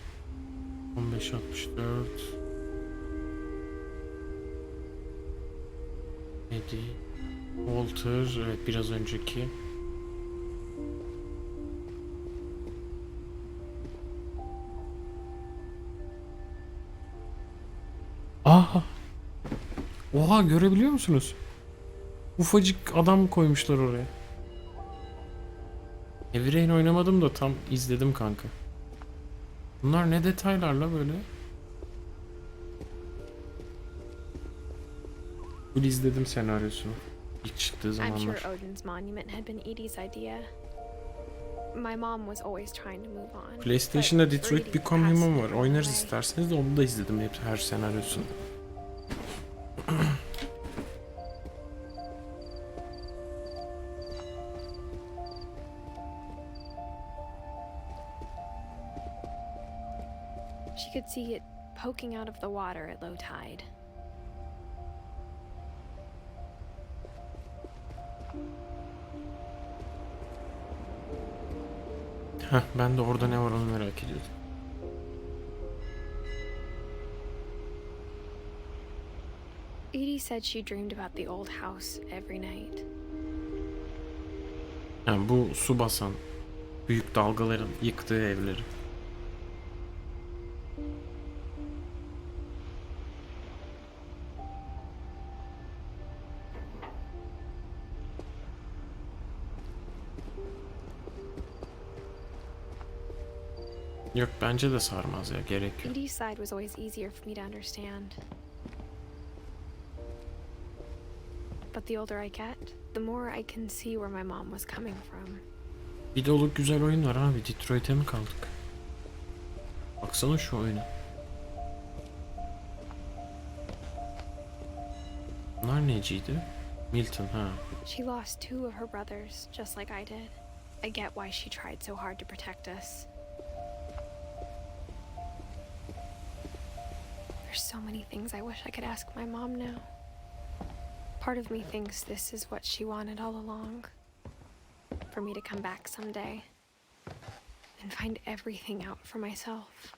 15, 64, Eddie, Walter, evet biraz önceki. Aha! Oha görebiliyor musunuz? Ufacık adam koymuşlar oraya. Heavy Rain oynamadım da tam izledim kanka. Bunlar ne detaylarla böyle? Full izledim senaryosunu. İlk çıktığı I'm zamanlar. sure Odin's monument had been Edie's idea. My mom was always trying to move on. PlayStation'da but Detroit Edie Become passed Human it var. on Oynarız the way. isterseniz de onu da izledim hep her senaryosunu. She could see it poking out of the water at low tide. Heh, ben de orada ne var onu merak ediyordum. Edie said she dreamed about the old house every night. Yani bu su basan, büyük dalgaların yıktığı evleri. Yok bence de sarmaz ya, gerek yok. Edie's side was always easier for me to understand. But the older I get, the more I can see where my mom was coming from. Bir dolu güzel oyun var abi. Detroit'e mi kaldık? Baksana şu oyuna. Bunlar neciydi? Milton ha. She lost 2 of her brothers, just like I did. I get why she tried so hard to protect us. There's so many things I wish I could ask my mom now. Part of me thinks this is what she wanted all along. For me to come back someday and find everything out for myself.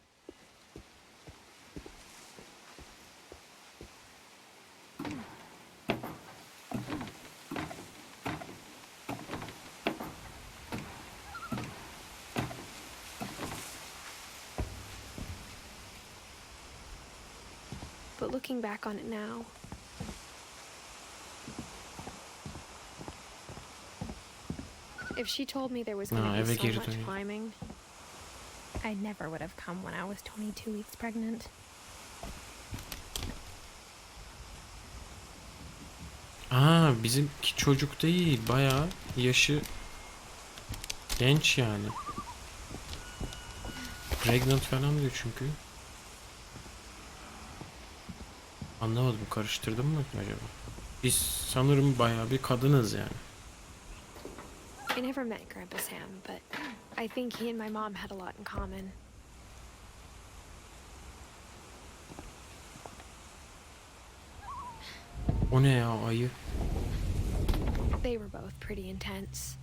But looking back on it now, if she told me there was going to be eve so geri much dönüyor. climbing, I never would have come when I was 22 weeks pregnant. Aa, bizimki çocuk değil. Bayağı yaşı genç yani. Pregnant falan diyor çünkü. Anlamadım, karıştırdım mı acaba? Biz sanırım bayağı bir kadınız yani. I never met Grandpa Sam, but I think he and my mom had a lot in common. O ne ya, ayı? They were both pretty intense.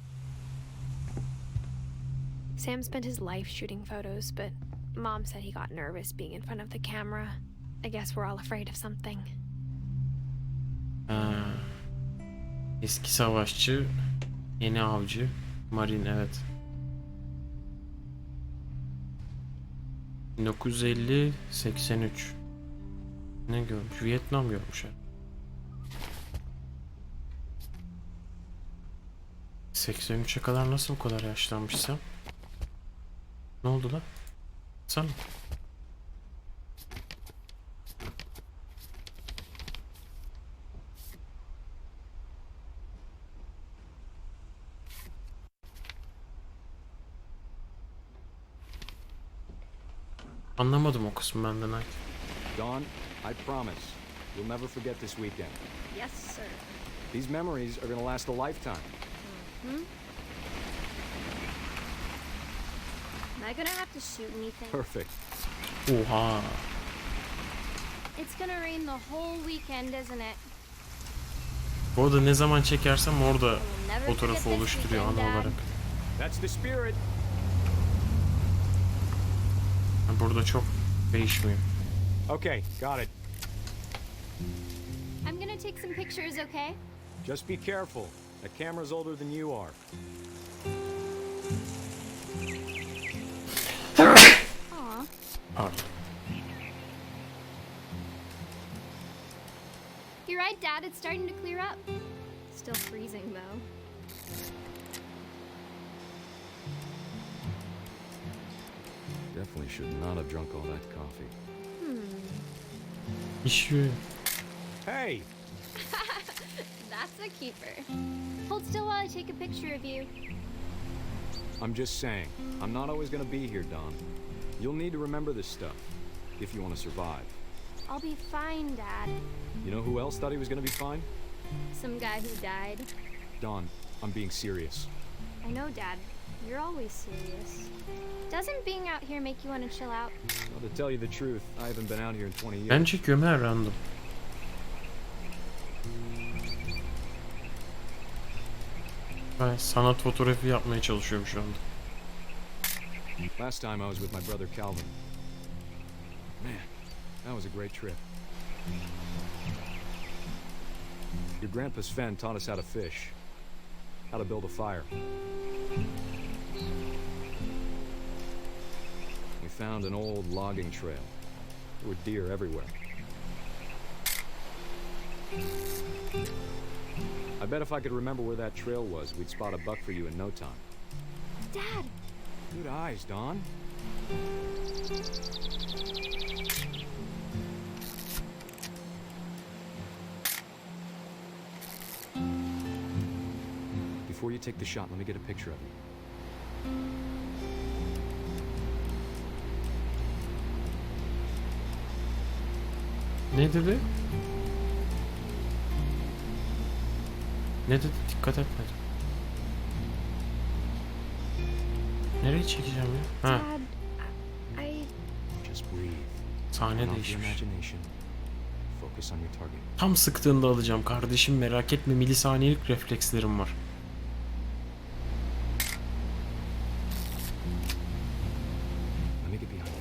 Sam spent his life shooting photos, but Mom said he got nervous being in front of the camera. I guess we're all afraid of something. Ha. Eski savaşçı, yeni avcı, Marin, evet. 1950-83. Ne görmüş? Vietnam görmüş ha. 83'e kadar nasıl o kadar yaşlanmışsam? Ne oldu lan? Sana. Anlamadım o kısmı benden ait. Dawn, I promise, you'll never forget this weekend. Yes, sir. These memories are gonna last a lifetime. Am I gonna have to shoot anything? Perfect. Oha. It's gonna rain the whole weekend, isn't it? Bu arada ne zaman çekersem orada I will never fotoğrafı forget this oluşturuyor weekend, ana Dad. olarak. That's the spirit. Burada çok değişmiyor. Okay, got it. I'm gonna take some pictures, okay? Just be careful. That camera's older than you are. Aw. Pardon. You're right, Dad. It's starting to clear up. Still freezing, though. Definitely should not have drunk all that coffee. İşiyor. Hey! That's a keeper. Hold still while I take a picture of you. I'm just saying, I'm not always gonna be here, Dawn. You'll need to remember this stuff, if you want to survive. I'll be fine, Dad. You know who else thought he was gonna be fine? Some guy who died. Dawn, I'm being serious. I know, Dad. You're always serious. Doesn't being out here make you want to chill out? Well, to tell you the truth, I haven't been out here in 20 years. Ben çekiyorum her random. Ben sanat fotoğrafı yapmaya çalışıyorum şu anda. Last time I was with my brother Calvin. Man, that was a great trip. Your grandpa Sven taught us how to fish, how to build a fire. We found an old logging trail. There were deer everywhere. I bet if I could remember where that trail was, we'd spot a buck for you in no time. Dad! Good eyes, Dawn. Before you take the shot, let me get a picture of you. Ne dedi? Ne dedi? Dikkat etmedim. Nereye çekeceğim ya? Ha, Dad, I... Just breathe. sahne Turn off your değişmiş. imagination. Focus on your target. Tam sıktığında alacağım kardeşim, merak etme, milisaniyelik reflekslerim var. Let me get behind you.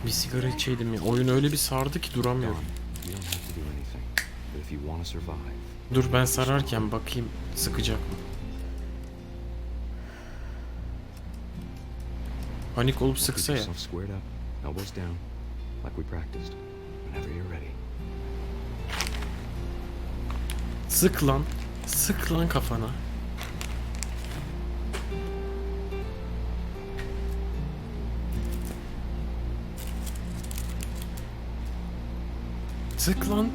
Bir sigara içeydim ya. Oyun öyle bir sardı ki duramıyorum. Dawn, you don't have to do anything. But if you want to survive, Dur ben sararken bakayım sıkacak mı? Panik olup keep sıksa ya. yourself squared up, elbows down, like we practiced. Whenever you're ready. Sık lan. Sık lan kafana. Sık lan.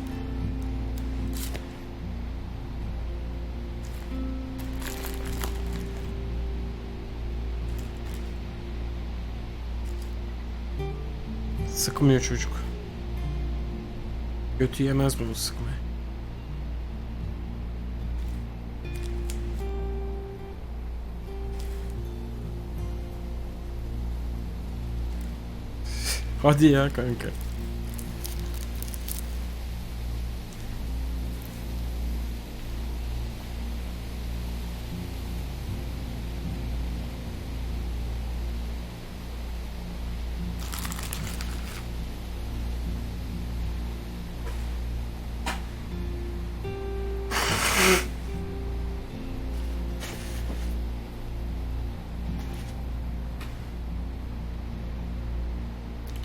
Sıkmıyor çocuk. Götü yemez bunu sıkmayı. Hadi ya kanka.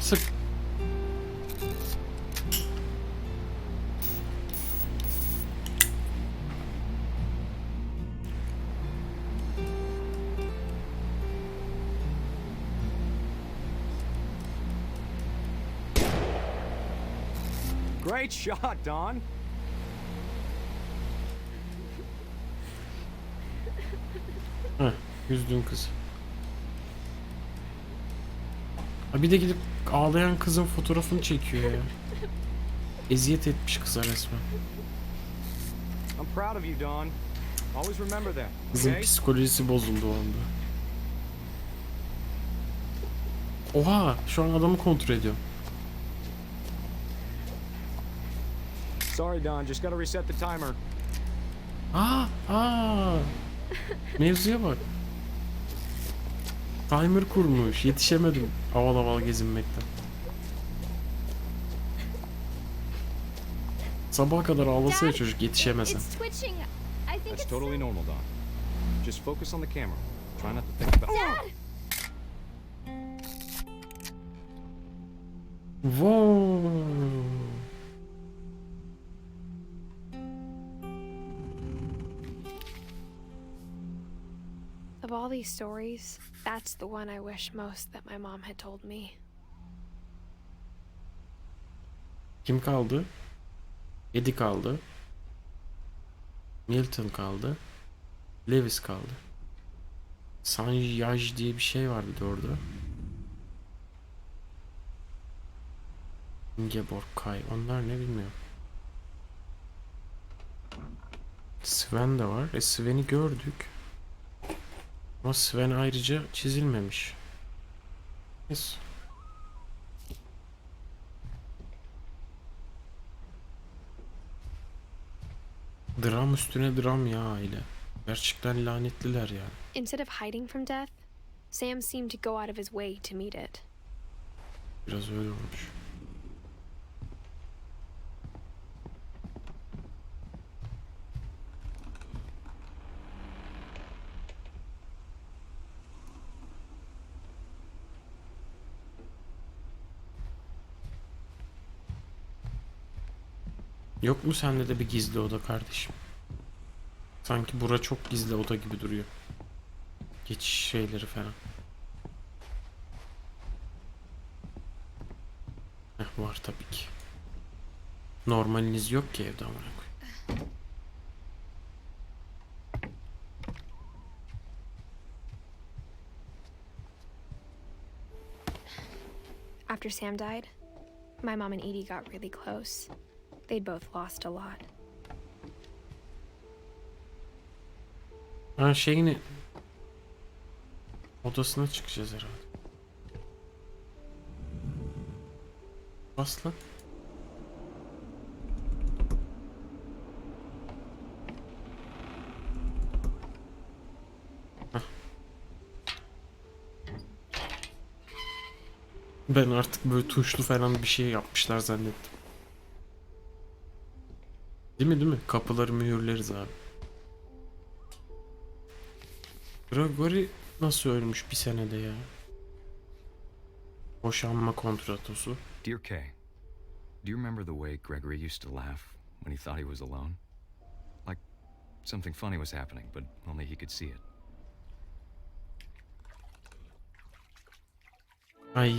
Sık. Great shot, Don. Heh, üzdün kız. Ha bir de gidip ağlayan kızın fotoğrafını çekiyor ya. Eziyet etmiş kıza resmen. I'm proud of you, Don. Always remember that. Kızın Okay? psikolojisi bozuldu o anda. Oha, şu an adamı kontrol ediyorum. Sorry, Don. Just gotta reset the timer. Aa. Mevzuya bak. Timer kurmuş. Yetişemedim aval aval gezinmekten. Sabaha kadar ağlasa ya çocuk yetişemese. It's twitching. I think That's it's totally normal, Don. Just focus on the camera. Try not to think about. Dad! Wow. Of all these stories, that's the one I wish most that my mom had told me. Kim kaldı? Eddie kaldı. Milton kaldı. Lewis kaldı. Sanyaj diye bir şey var bir de orada. Ingeborg, Kai. Onlar ne bilmiyorum. Sven de var. Sven'i gördük. Ama Sven ayrıca çizilmemiş. Neyse. Dram üstüne dram ya aile. Gerçekten lanetliler yani. Instead of hiding from death, Sam seemed to go out of his way to meet it. Biraz öyle olmuş. Yok mu sende de bir gizli oda kardeşim? Sanki bura çok gizli oda gibi duruyor. Geçiş şeyleri falan. Var tabii ki. Normaliniz yok ki evde amına koyayım. After Sam died, my mom and Edie got really close. They'd both lost a lot. Ha şeyini odasına çıkacağız herhalde. Bas lan. Hah. Ben artık böyle tuşlu falan bir şey yapmışlar zannettim. Değil mi? Kapıları mühürleriz abi. Gregory nasıl ölmüş bir senede ya? Boşanma kontratosu. Dear Kay, do you remember the way Gregory used to laugh when he thought he was alone? Like something funny was happening, but only he could see it. Ay,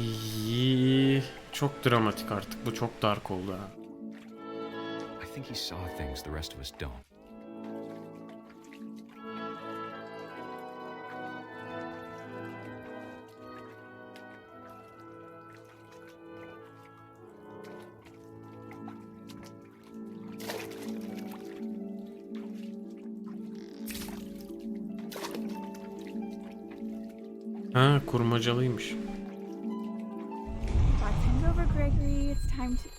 çok dramatik artık. Bu çok dark oldu ha. think he saw things the rest of us don't. Ha, kurmacalıymış. Time's over, Gregory. It's time to...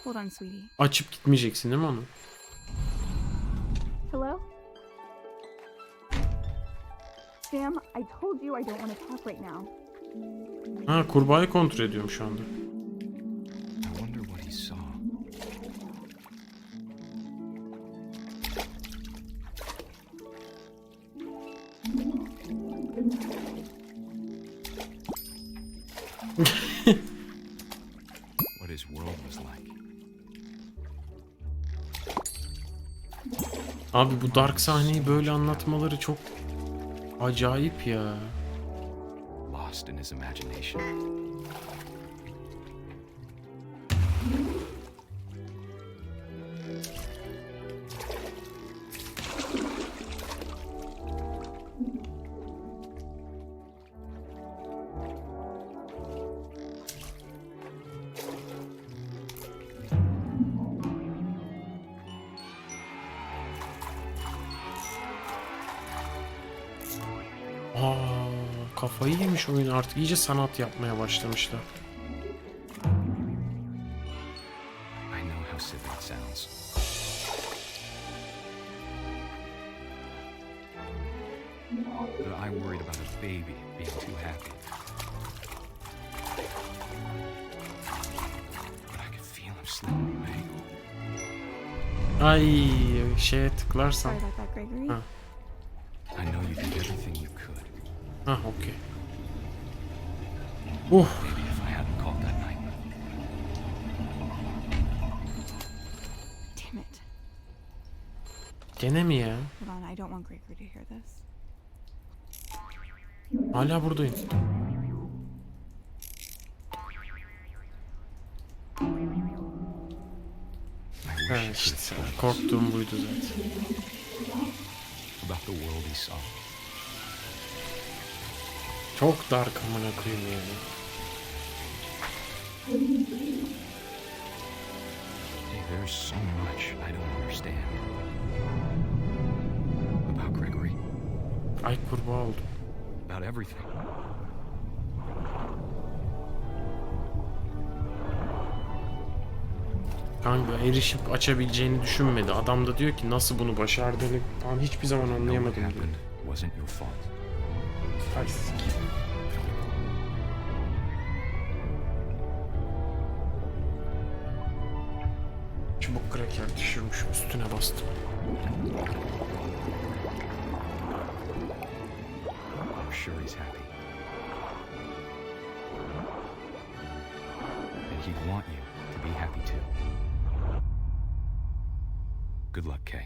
Hold on, sweetie. Açıp gitmeyeceksin değil mi onu? Hello? Sam, I told you I don't want to talk right now. Ha, kurbağayı kontrol ediyorum şu anda. I wonder what he saw. What his world was like. Abi bu dark sahneyi böyle anlatmaları çok acayip ya. Lost in his imagination. Aa, kafayı yemiş oyun, artık iyice sanat yapmaya başlamışlar. I know how silly it sounds. But I worried about a baby being too happy. But I could feel him slipping away. Ay, şeye tıklarsan. Sorry about that, Gregory. Ha. I know you did everything you could. Ha, okey. Maybe if I hadn't called that night. Damn it. Gene mi ya? Hold on, I don't want Gregory to hear this. Hala buradayım. Ha işte, korktuğum buydu zaten. About the world he saw. Çok dark amına koyayım yani. Hey, there's so much I don't understand. About Gregory. Ay, kurbağa oldum. About everything. Kanka erişip açabileceğini düşünmedi. Adam da diyor ki nasıl bunu başardığını falan hiçbir zaman What anlayamadım diyor. happened wasn't your fault. Ay, sikeyim. Çubuk kraker düşürmüş, üstüne bastım. I'm sure he's happy. And he'd want you to be happy too. Good luck, Kay.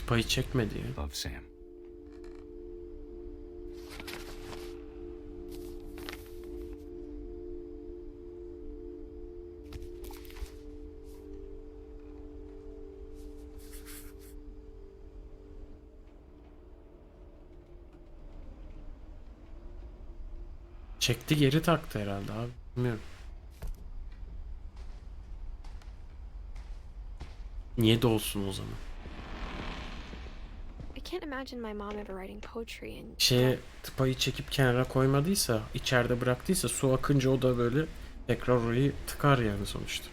Payı çekmedi ya. Love, Sam. Çekti, geri taktı herhalde abi. Bilmiyorum. Niye de olsun o zaman? I can't imagine my mom ever writing poetry and Şeye tıpayı çekip kenara koymadıysa, içeride bıraktıysa su akınca o da böyle tekrar orayı tıkar yani sonuçta.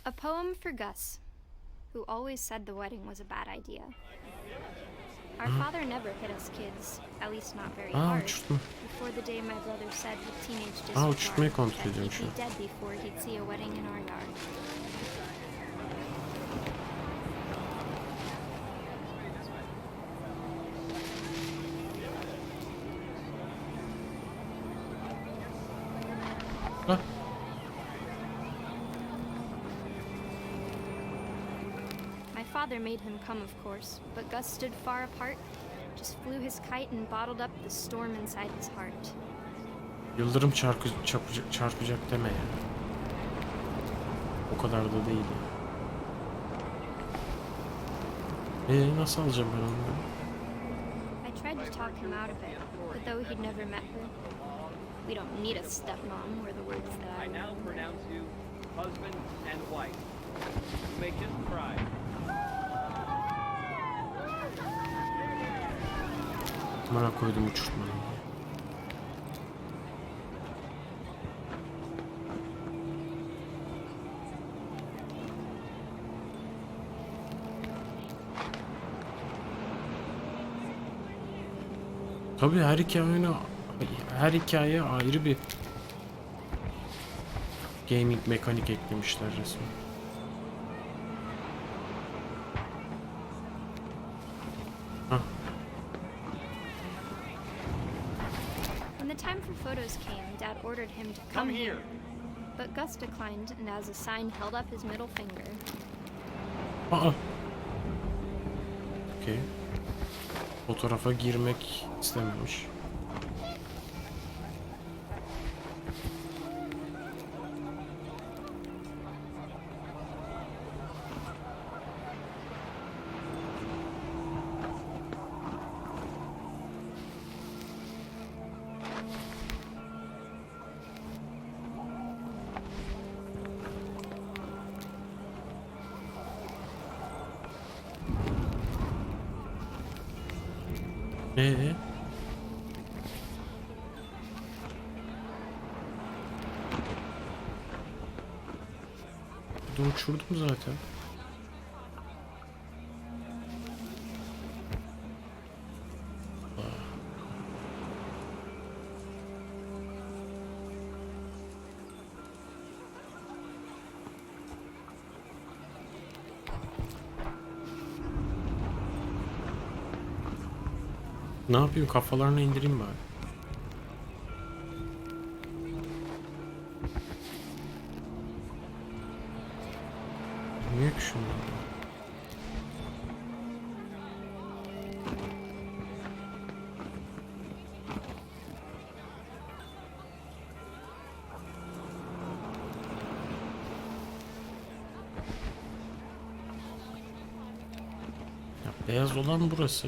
A poem for Gus, who always said the wedding was a bad idea. Our father never hit us kids, at least not very Aa, hard. uçurtma. Before the day my brother said with teenage Aa, uçurtmayı disregard kontrol that ediyorum he'd şu an. be dead before he'd see a wedding in our yard. Ha. My father made him come, of course, but Gus stood far apart, just flew his kite and bottled up the storm inside his heart. Yıldırım çarpacak deme ya. O kadar da değil ya. Nasıl alacağım ben onu? I tried to talk him out of it, but though he'd never met her, we don't need a stepmom were the words that I now pronounce you husband and wife. You may kiss the bride. Bana koydum uçurtmayı. Tabii her hikaye ayrı bir gaming mekanik eklemişler resmen. Hah. When the time for photos came, Dad ordered him to come here. But Gus declined, and as a sign held up his middle finger. Okay. Fotoğrafa girmek istememiş. Burada uçurdum zaten. Ne yapayım? Kafalarına indireyim bari. Niye ki şunu? Ya, beyaz olan burası.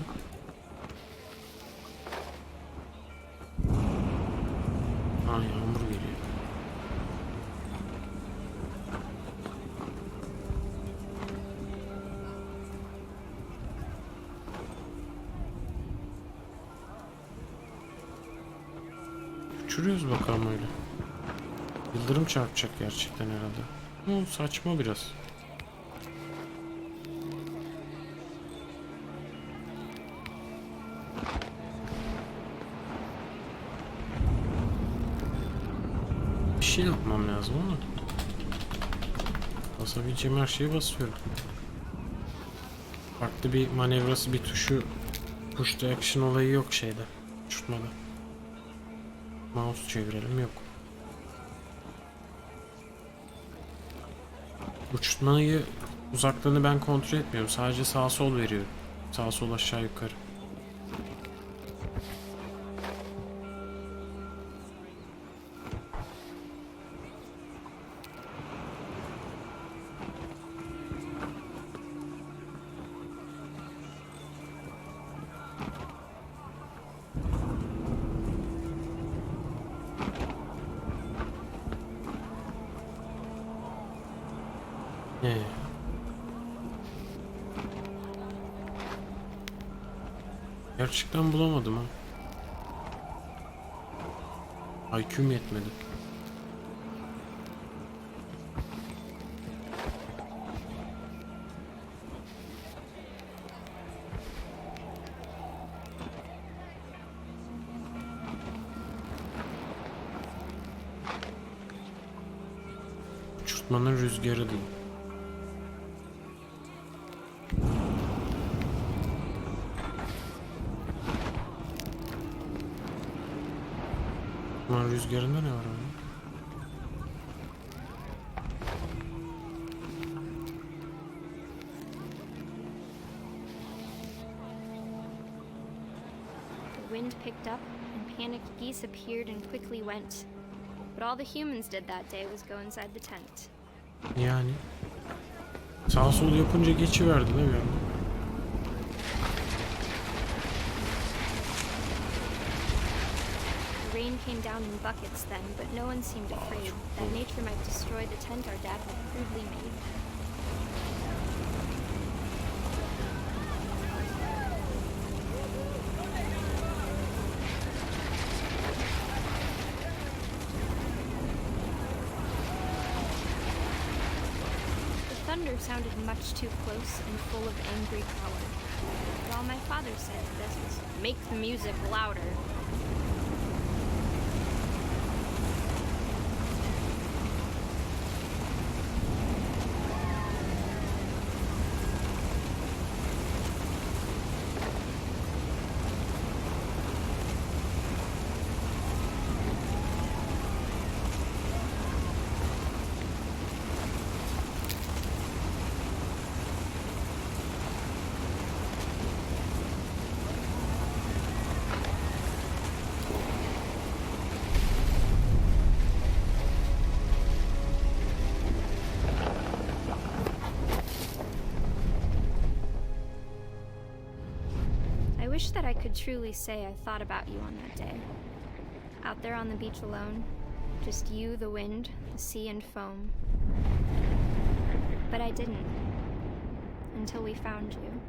Yağmur geliyor. Uçuruyoruz bakalım öyle. Yıldırım çarpacak gerçekten herhalde. Saçma biraz. Bir şey yapmam lazım ama. Basabileceğim her şeye basıyorum. Farklı bir manevrası, bir tuşu, push to action olayı yok şeyde. Uçurtmada. Mouse çevirelim, yok. Uçurtmayı uzaklığını ben kontrol etmiyorum. Sadece sağ sol veriyorum. Sağ sol aşağı yukarı. Gerçekten bulamadım ha. IQ'm yetmedi. Uçurtmanın rüzgarı değil. Rüzgarında ne var onun? The wind picked up and panicked geese appeared and quickly went. But all the humans did that day was go inside the tent. Yani sağ sol yapınca geçiverdi değil mi? The rain came down in buckets then, but no one seemed afraid that nature might destroy the tent our dad had crudely made. Thunder sounded much too close and full of angry power. While my father said this was make the music louder. I wish that I could truly say I thought about you on that day. Out there on the beach alone, just you, the wind, the sea, and foam. But I didn't. Until we found you.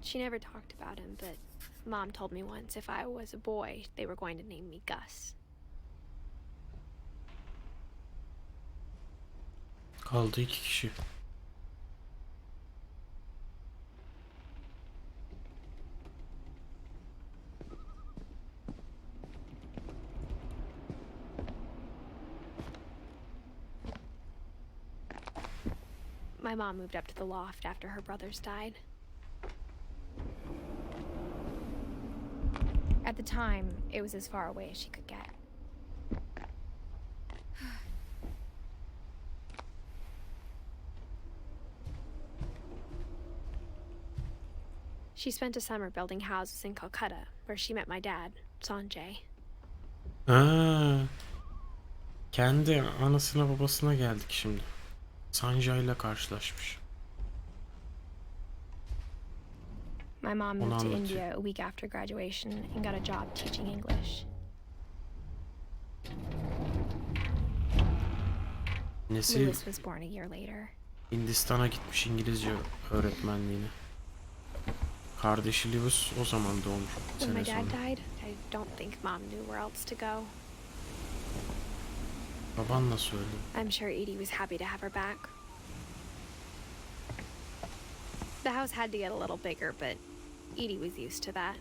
She never talked about him, but Mom told me once if I was a boy, they were going to name me Gus. Kaldı 2 kişi. My mom moved up to the loft after her brothers died. At the time, it was as far away as she could get. She spent a summer building houses in Calcutta, where she met my dad, Sanjay. Kendi anasına babasına geldik şimdi. Sanjay'la karşılaşmış. My mom moved to India a week after graduation and got a job teaching English. Nesi Lewis was born a year later. Hindistan'a gitmiş İngilizce öğretmenliğine. Kardeşi Lewis o zaman doğmuş. When my Sene dad sonra. died, I don't think Mom knew where else to go. Baban nasıl öldü? I'm sure Edie was happy to have her back. The house had to get a little bigger, but Edie was used to that.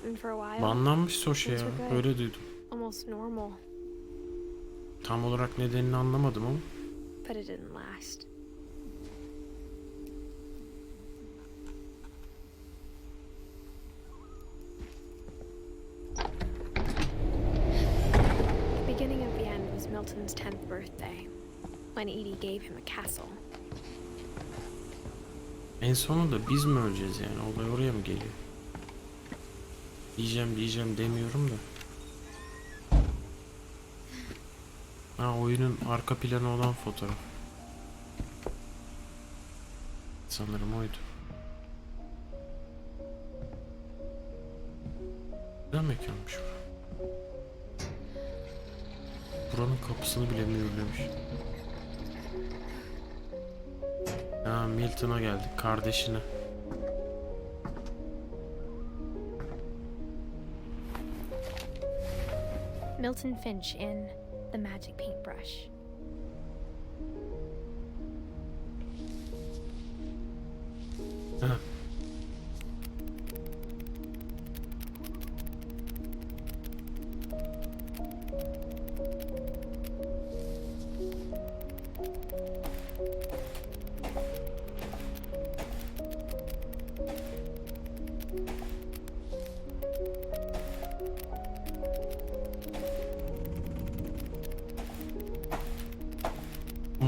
And for a while, Banlanmış Soşa ya. things were good. Öyle duydum. Almost normal, Tam olarak nedenini anlamadım ama. but it didn't last. The beginning of the end was Milton's 10th birthday, when Edie gave him a castle. En sonunda biz mi öleceğiz yani? Olay oraya mı geliyor? Diyeceğim demiyorum da. Ha, oyunun arka planı olan fotoğraf. Sanırım oydu. Güzel mekanmış bura. Buranın kapısını bile mühürlemiş. Ha, Milton'a geldik, kardeşine. Milton Finch in The Magic Paintbrush. Ha.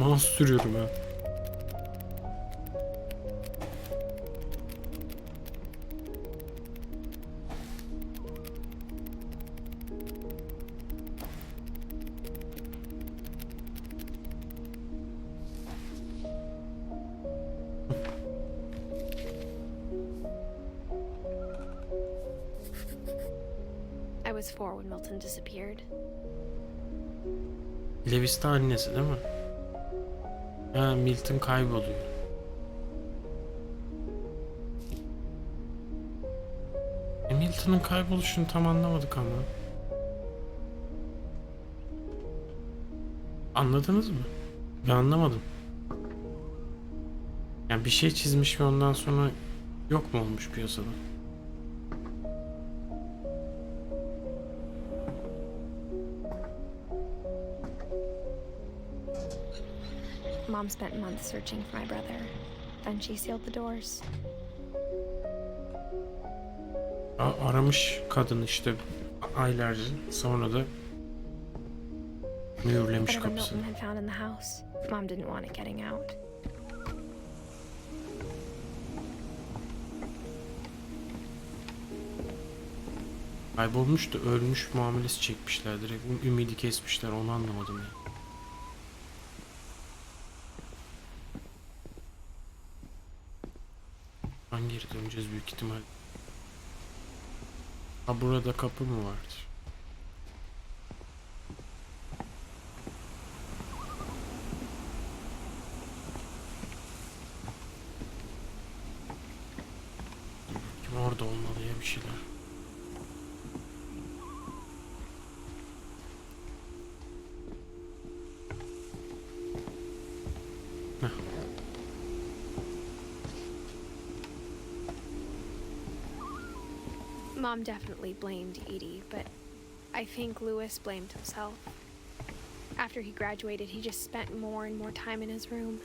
Mouse sürüyorum ha. I was 4 when Milton disappeared. Lewis de annesi değil mi? Ha, Milton kayboluyor. Milton'ın kayboluşunu tam anlamadık ama. Anladınız mı? Ben anlamadım. Yani bir şey çizmiş ve ondan sonra yok mu olmuş piyasada? Mom spent months searching for my brother. Then she sealed the doors. Aramış kadın işte aylarca, sonra da mühürlemiş Whatever kapısını. Milton had found in the house, Mom didn't want it getting out. Kaybolmuş da ölmüş muamelesi çekmişler, direkt ümidi kesmişler, onu anlamadım ya. Ben geri döneceğiz büyük ihtimal. Ha, burada kapı mı vardı? Orada olmalı ya bir şeyler. Heh. Mom definitely blamed Edie, but I think Lewis blamed himself. After he graduated, he just spent more and more time in his room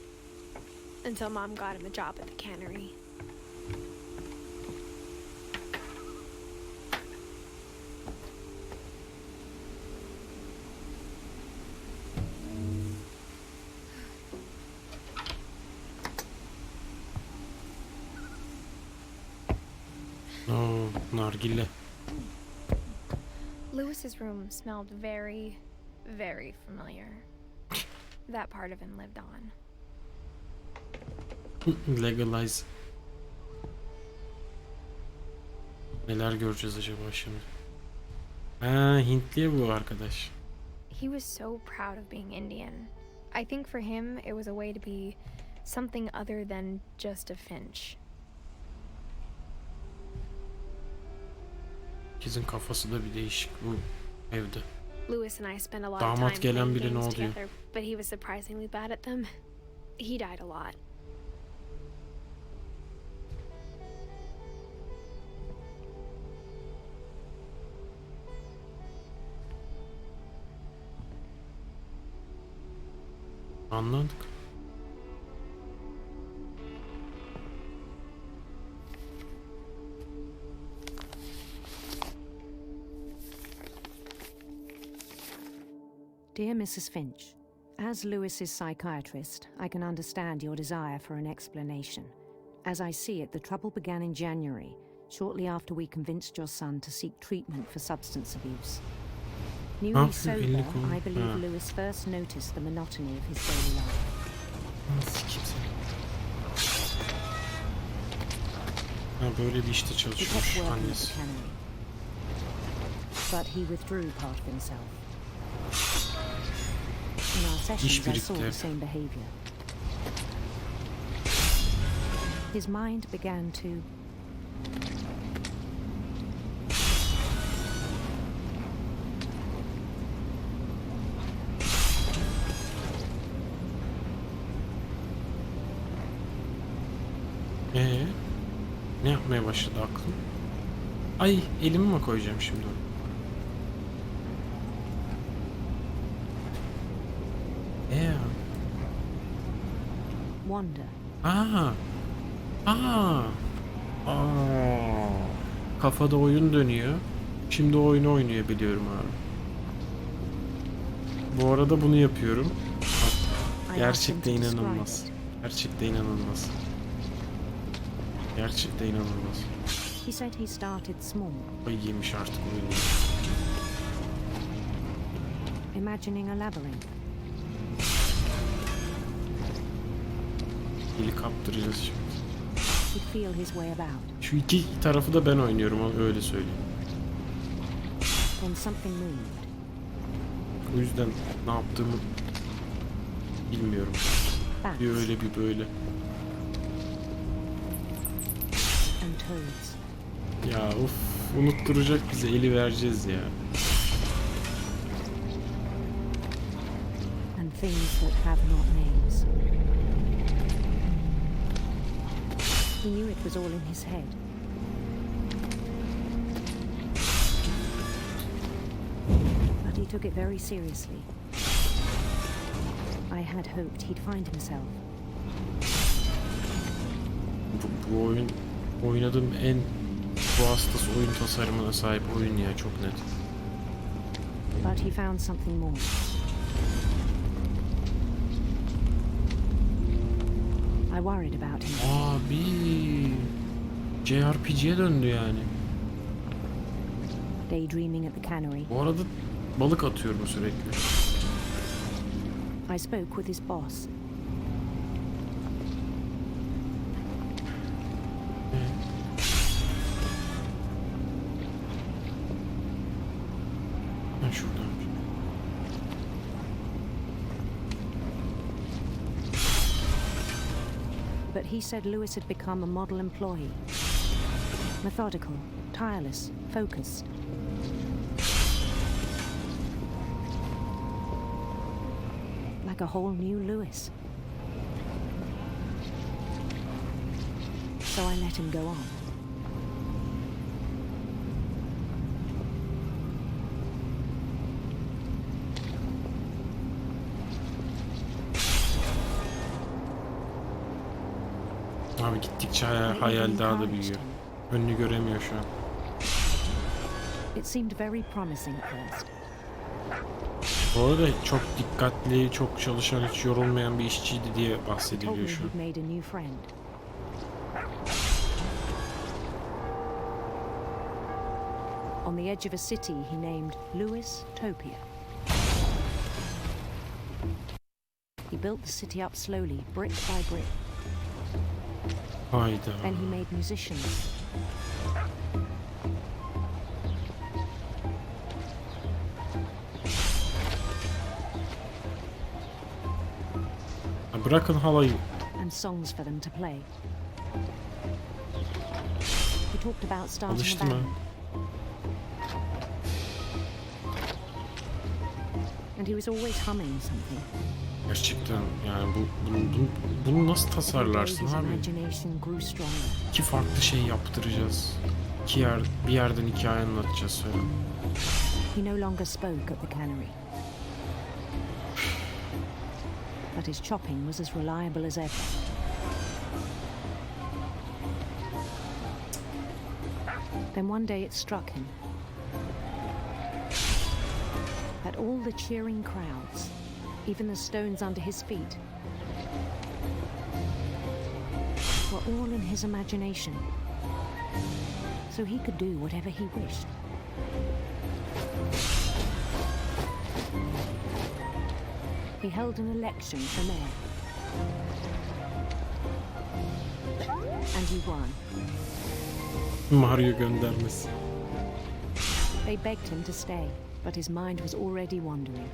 until Mom got him a job at the cannery. Oo, nargile. Lewis's room smelled very, very familiar. That part of him lived on. Legalize. Neler göreceğiz acaba şimdi? Ha, Hintli bu arkadaş. He was so proud of being Indian. I think for him it was a way to be something other than just a Finch. Kızın kafası da bir değişik bu evde. Lewis and I spent a lot of Damat time gelen playing biri ne games oluyor? together, but he was surprisingly bad at them. He died a lot. Anladık. Dear Mrs. Finch, as Lewis's psychiatrist, I can understand your desire for an explanation. As I see it, the trouble began in January, shortly after we convinced your son to seek treatment for substance abuse. Newly sober, I believe Lewis first noticed the monotony of his daily life. Ha, böyle bir işte çalışıyormuş annesi. But he withdrew part of himself. In our sessions, I saw the same behavior. His mind began to ne yapmaya başladı aklım? Ay, elimi mi koyacağım şimdi onu? Wonder. Kafada oyun dönüyor. Şimdi o oyunu oynayabiliyorum abi. Bu arada bunu yapıyorum. Gerçekten inanılmaz. Gerçekten inanılmaz. Gerçekten inanılmaz. He said he started small. Ay yemiş artık oyunu. Imagining a labyrinth. Eli kaptıracağız şimdi. He'd feel his way about. Şu iki tarafı da ben oynuyorum, öyle söyleyeyim. Then something moved. O yüzden ne yaptığımı bilmiyorum. Bir öyle bir böyle. And toads. Ya uf, unutturacak bize, eli vereceğiz ya. And things that have not names. He knew it was all in his head. But he took it very seriously. I had hoped he'd find himself. Bu oyun, oynadığım en bu hastası oyun tasarımına sahip oyun ya, çok net. But he found something more. I worried about him. Abi, JRPG'ye döndü yani. Daydreaming at the cannery. Bu arada balık atıyorum sürekli. I spoke with his boss. Ben şuradan. But he said Lewis had become a model employee. Methodical, tireless, focused. Like a whole new Lewis. So I let him go on. Abi gittikçe hayal daha da büyüyor. Önünü göremiyor şu an. It seemed very promising at first. Bu arada çok dikkatli, çok çalışan, hiç yorulmayan bir işçiydi diye bahsediliyor şu an. He'd made a new friend. On the edge of a city he named Lewis Topia. He built the city up slowly, brick by brick. Hayda. Then he made musicians. Bırakın halayı. And songs for them to play. He talked about starting Alıştım a ha. band. And he was always humming something. Gerçekten yani bunu nasıl tasarlarsın abi? İki farklı şey yaptıracağız. Bir yerden hikaye anlatacağız falan. He no longer spoke at the cannery. But his chopping was as reliable as ever. Then one day it struck him that all the cheering crowds, even the stones under his feet, were all in his imagination, so he could do whatever he wished. He held an election for mayor. And he won. Mario göndermesi. They begged him to stay, but his mind was already wandering.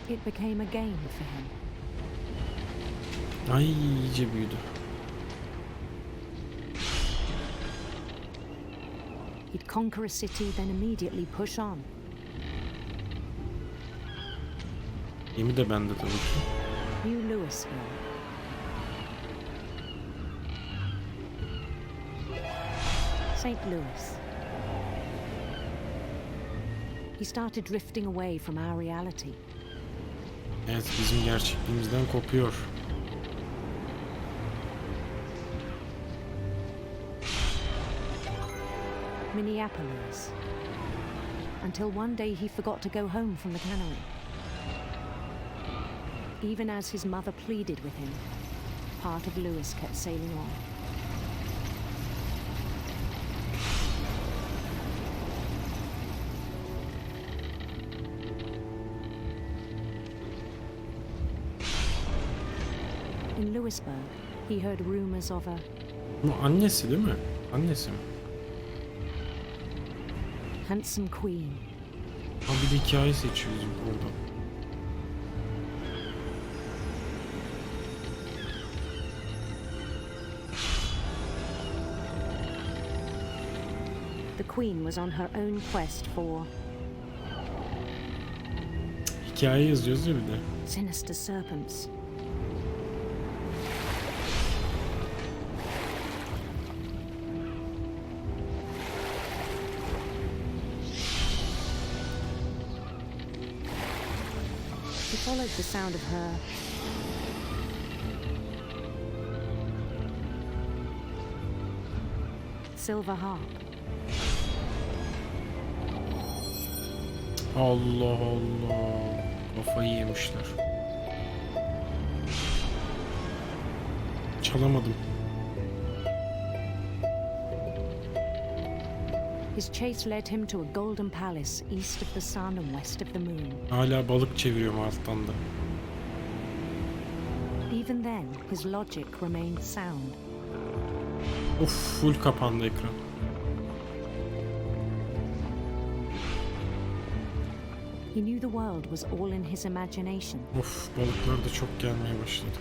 It became a game for him. Ay iyice büyüdü. He'd conquer a city, then immediately push on. Gemi de bende tabii ki. New Louisville. St. Louis. He started drifting away from our reality. Evet, bizim gerçekliğimizden kopuyor. Minneapolis. Until one day he forgot to go home from the cannery. Even as his mother pleaded with him, part of Lewis kept sailing on. In Lewisburg, he heard rumors of a Bu annesi değil mi? Annesi mi? handsome queen. Ha, bir de hikaye seçiyoruz burada. The queen was on her own quest for Hikaye yazıyoruz ya bir de. sinister serpents. He followed the sound of her silver harp. Allah Allah. Kafayı yemişler. Çalamadım. His chase led him to a golden palace east of the sun and west of the moon. Hala balık çeviriyorum alttan da. Even then, his logic remained sound. Of, full kapandı ekran. He knew the world was all in his imagination. Of, balıklar da çok gelmeye başladı.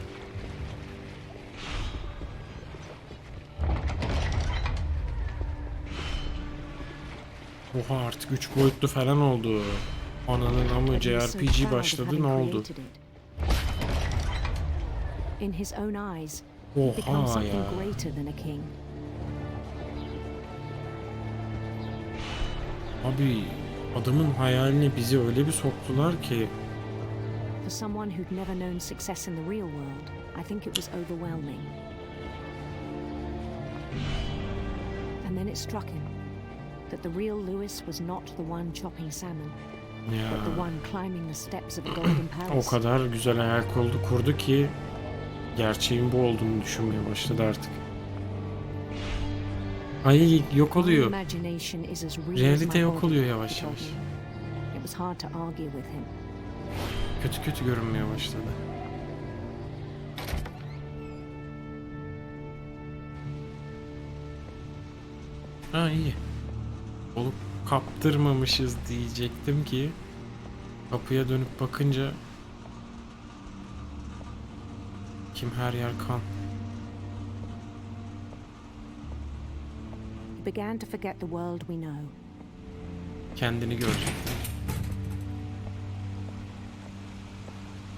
Oha, artık 3 boyutlu falan oldu. Ananın ama JRPG başladı, ne oldu? In his own eyes, he becomes Oha something ya. greater than a king. Abi, adamın hayaline bizi öyle bir soktular ki. For someone who'd never known success in the real world, I think it was overwhelming. And then it struck him that the real Lewis was not the one chopping salmon, Ya. but the one climbing the steps of a golden O palace. kadar güzel hayal kurdu ki gerçeğin bu olduğunu düşünmeye başladı artık. Ay, yok oluyor. Imagination is as real as Realite my yok body, oluyor he yavaş told yavaş. me. It was hard to argue with him. Kötü kötü görünmeye başladı. Ha, iyi. Olup kaptırmamışız diyecektim ki kapıya dönüp bakınca kim her yer kan. He began to forget the world we know. Kendini görecekti.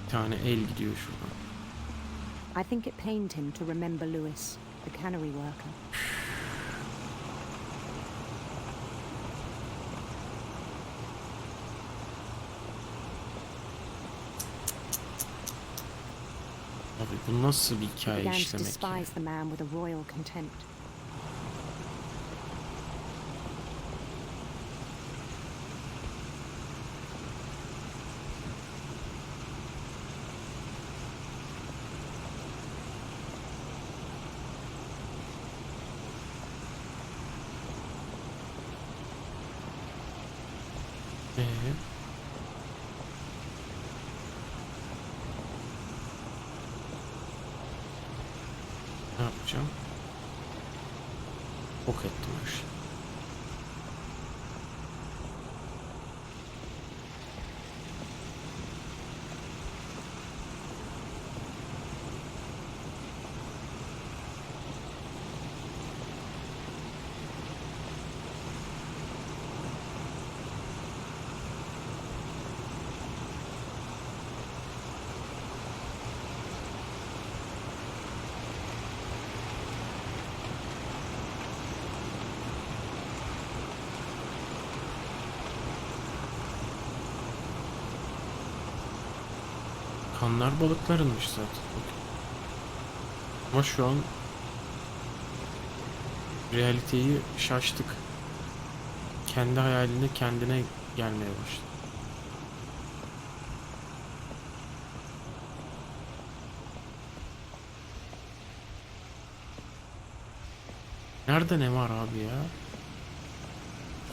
Bir tane el gidiyor şuradan. I think it pained him to remember Lewis, the cannery worker. Abi bu nasıl bir He hikaye began to işlemek? despise the man with a royal contempt. Ne yapacağım? Ok ettim her şeyi. Kanlar balıklarınmış zaten. Ama şu an realiteyi şaştık. Kendi hayalinde kendine gelmeye başladı. Nerede ne var abi ya?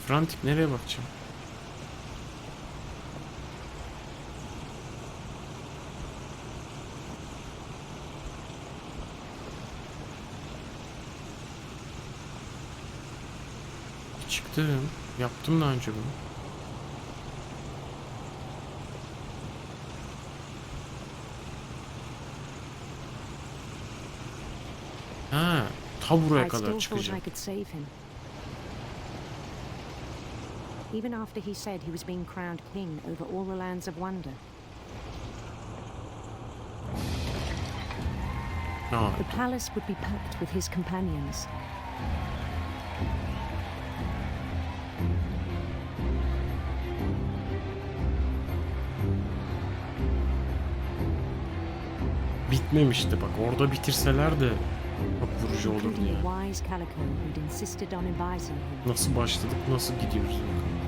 Frantik nereye bakacağım? Çıktım. Yaptım daha önce bunu. Ha, ta buraya I kadar still thought çıkacağım. I could save him. Even after he said he was being crowned king over all the lands of wonder. No. The palace would be packed with his companions. Bitmemişti bak. Orada bitirseler de çok vurucu olurdu Including ya. the wise Calico who'd insisted on advising him. Nasıl başladık, nasıl gidiyoruz bakalım.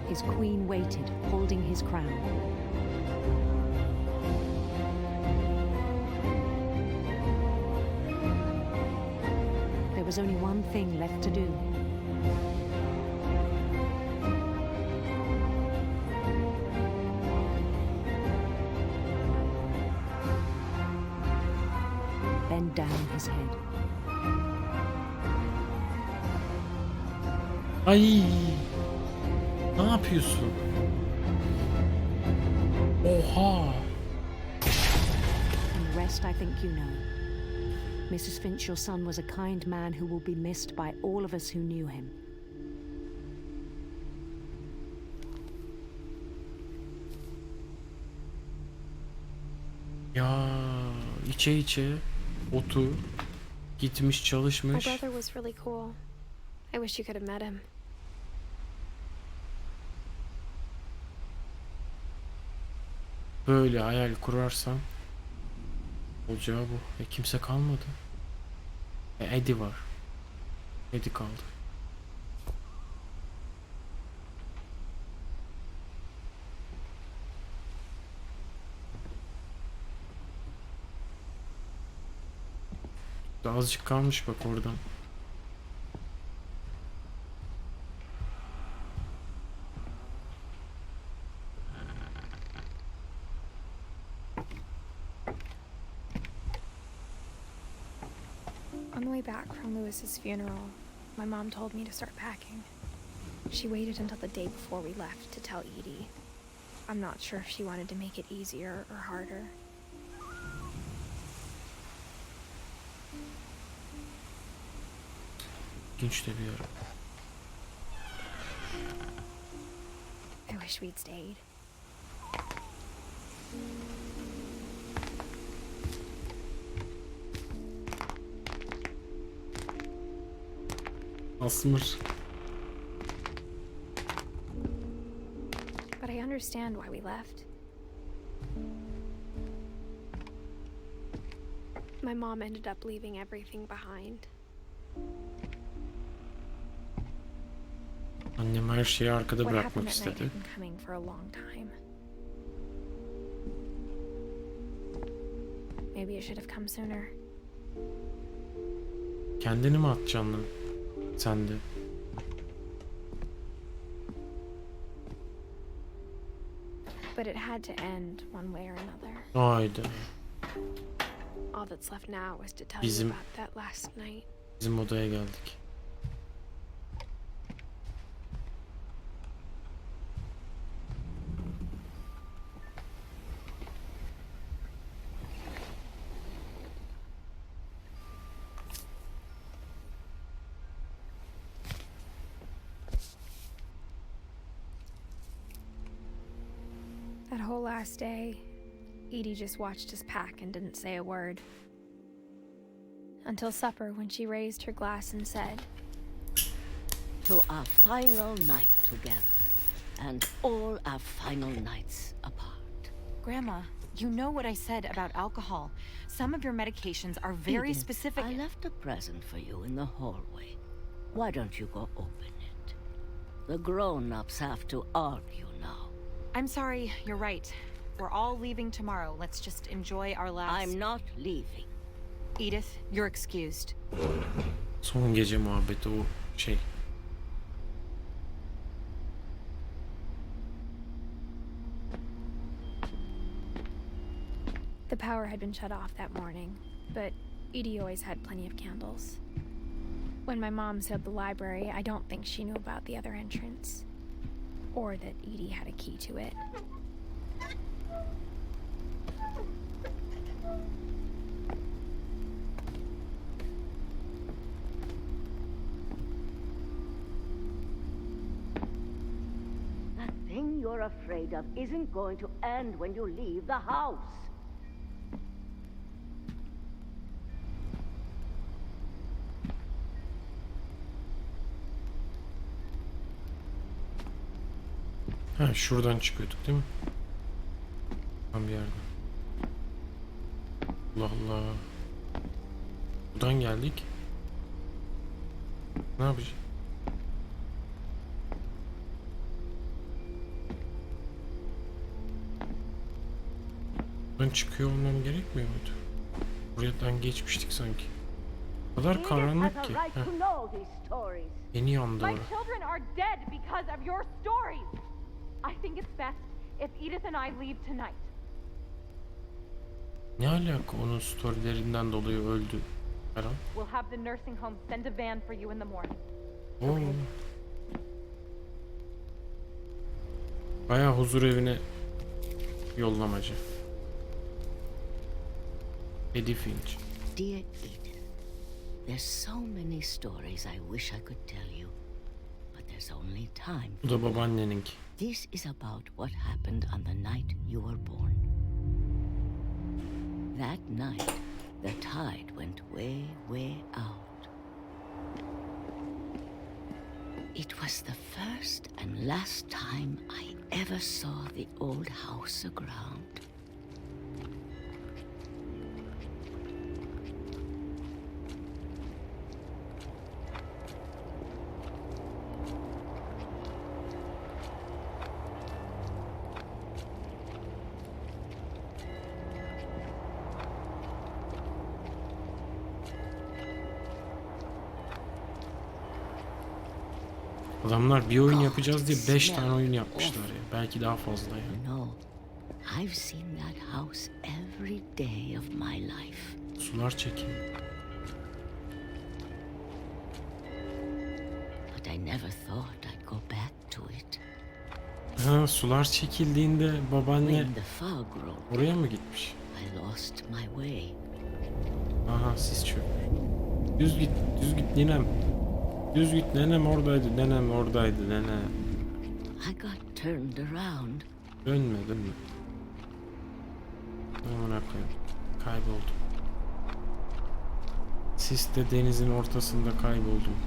His queen waited, holding his crown. There was only one thing left to do. Bend down his head. Ay! Ne yapıyorsun? Oha! And the rest I think you know. Mrs. Finch, your son was a kind man who will be missed by all of us who knew him. Ya içe içe otu gitmiş My çalışmış. brother was really cool. I wish you could have met him. Böyle hayal kurarsan olacağı bu. Kimse kalmadı. Eddie var. Eddie kaldı. Daha azıcık kalmış bak oradan. On the way back from Lewis's funeral, my mom told me to start packing. She waited until the day before we left to tell Edie. I'm not sure if she wanted to make it easier or harder. İlginç de bir ara. I wish we'd stayed. Asmır. But I understand why we left. My mom ended up leaving everything behind. Annem her şeyi arkada What bırakmak happened that night istedi. had been coming for a long time. Maybe it should have come sooner. Kendini mi atacaksın lan? Sen de. But it had to end one way or another. Haydi. All that's left now is to tell Bizim- you about that last night. Bizim odaya geldik. That whole last day, Edie just watched us pack and didn't say a word. Until supper, when she raised her glass and said, To our final night together, and all our final nights apart. Grandma, You know what I said about alcohol. Some of your medications are very Edith, specific. I left a present for you in the hallway. Why don't you go open it? The grown-ups have to argue now. I'm sorry, you're right. We're all leaving tomorrow. Let's just enjoy our last... I'm not leaving. Edith, you're excused. Son gece muhabbeti o şey. The power had been shut off that morning, but Edie always had plenty of candles. When my mom sealed the library, I don't think she knew about the other entrance, or that Edie had a key to it. That thing you're afraid of isn't going to end when you leave the house. Ha, şuradan çıkıyorduk değil mi? Tam bir yerden. Allah Allah. Buradan geldik. Ne yapacağız? Buradan çıkıyor olmam gerekmiyor muydu? Buradan geçmiştik sanki. O kadar karanlık ki. Yeni yandı My orada. children are dead because of your stories. I think it's best if Edith and I leave tonight. Ne alaka onun storylerinden dolayı öldü falan. We'll have the nursing home send a van for you in the morning. Oo. Bayağı huzur evine yollamacı. Edith Finch. Dear Edith, there's so many stories I wish I could tell you, but there's only time. Bu da babaanneninki. This is about what happened on the night you were born. That night, the tide went way, way out. It was the first and last time I ever saw the old house aground. Adamlar bir oyun yapacağız diye 5 tane oyun yapmışlar ya. Belki daha fazla ya. No, I've seen that house every day of my life. Sular çekin. But I never thought I'd go back to it. Ha, sular çekildiğinde babaanne When the fog rolled, oraya mı gitmiş? I lost my way. Aha sis çökmüş. Düz git, düz git nenem. Düz git nenem oradaydı, nenem oradaydı, nenem. I got turned around. Dönme, dönme. Amına koyayım. Kayboldum. Siste denizin ortasında kayboldum.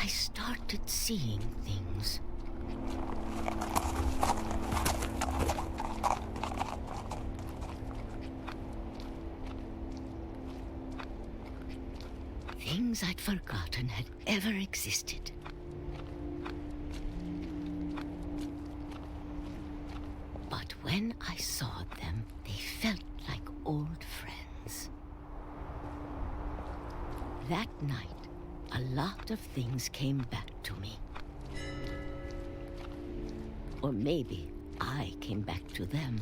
I started seeing things. Things I'd forgotten had ever existed. But when I saw them, they felt like old friends. That night, a lot of things came back to me. Or maybe I came back to them.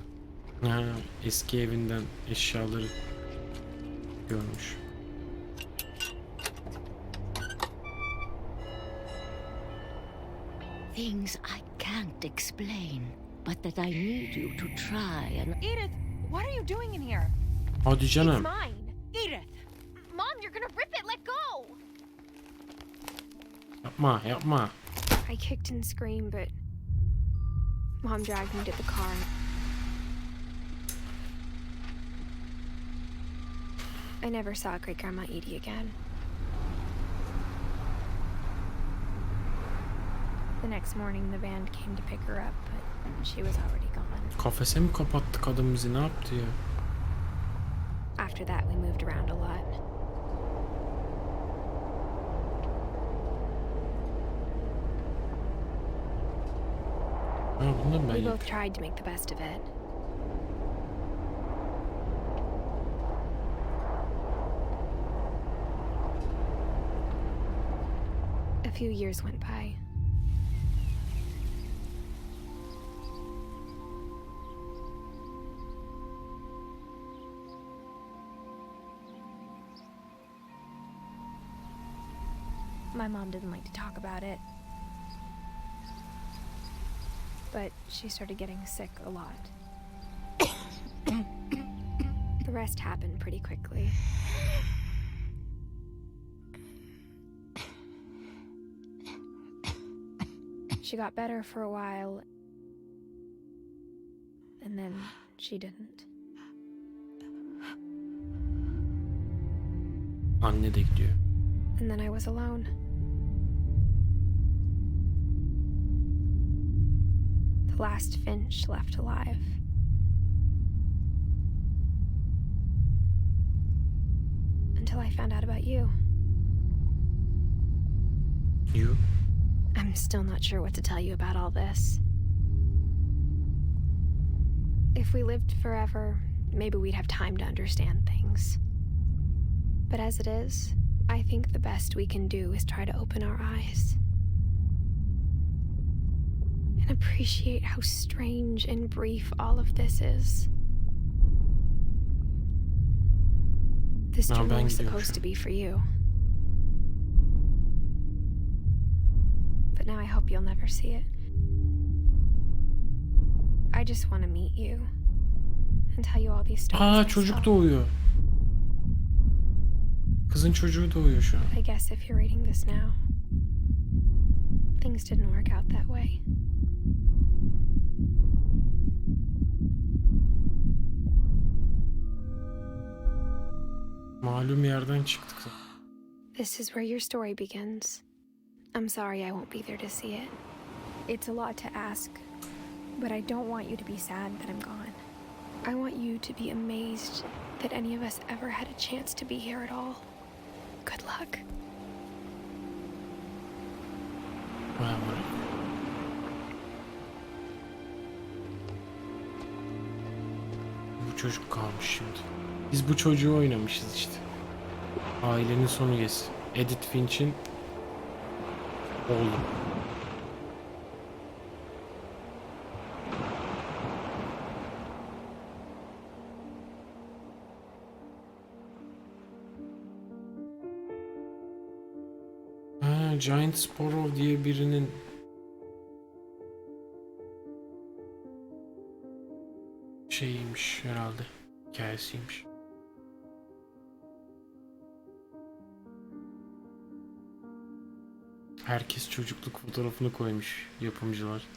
Ha, eski evinden eşyaları görmüş. Things I can't explain, but that I need you to try and... Edith, what are you doing in here? Hadi canım. It's mine. Edith! Mom, you're gonna rip it! Let go! Yapma, yapma. I kicked and screamed, but Mom dragged me to the car. I never saw Great Grandma Edie again. The next morning, the band came to pick her up, but she was already gone. Kafese mi kapattı kadın bizi, ne yaptı ya? After that, we moved around a lot. Ha, bunu da ben We both yapıyorum. tried to make the best of it. A few years went by. My mom didn't like to talk about it, but she started getting sick a lot. The rest happened pretty quickly. She got better for a while, and then she didn't. Anne de gidiyor. And then I was alone. The last Finch left alive. Until I found out about you. You? I'm still not sure what to tell you about all this. If we lived forever, maybe we'd have time to understand things. But as it is, I think the best we can do is try to open our eyes and appreciate how strange and brief all of this is. This No, journal ben was gidiyorum supposed şu to an. be for you. But now I hope you'll never see it. I just want to meet you and tell you all these stories Aa, myself. çocuk doğuyor. Kızın çocuğu doğuyor şu an. I guess if you're reading this now, things didn't work out that way. Malum yerden çıktık. This is where your story begins. I'm sorry I won't be there to see it. It's a lot to ask, but I don't want you to be sad that I'm gone. I want you to be amazed that any of us ever had a chance to be here at all. Good luck. Vay amına. Bu çocuk kalmış şimdi. Biz bu çocuğu oynamışız işte. Ailenin son üyesi. Edith Finch'in oğlu. Ha, Giant Sparrow diye birinin şeyiymiş herhalde. Hikayesiymiş. Herkes çocukluk fotoğrafını koymuş yapımcılar.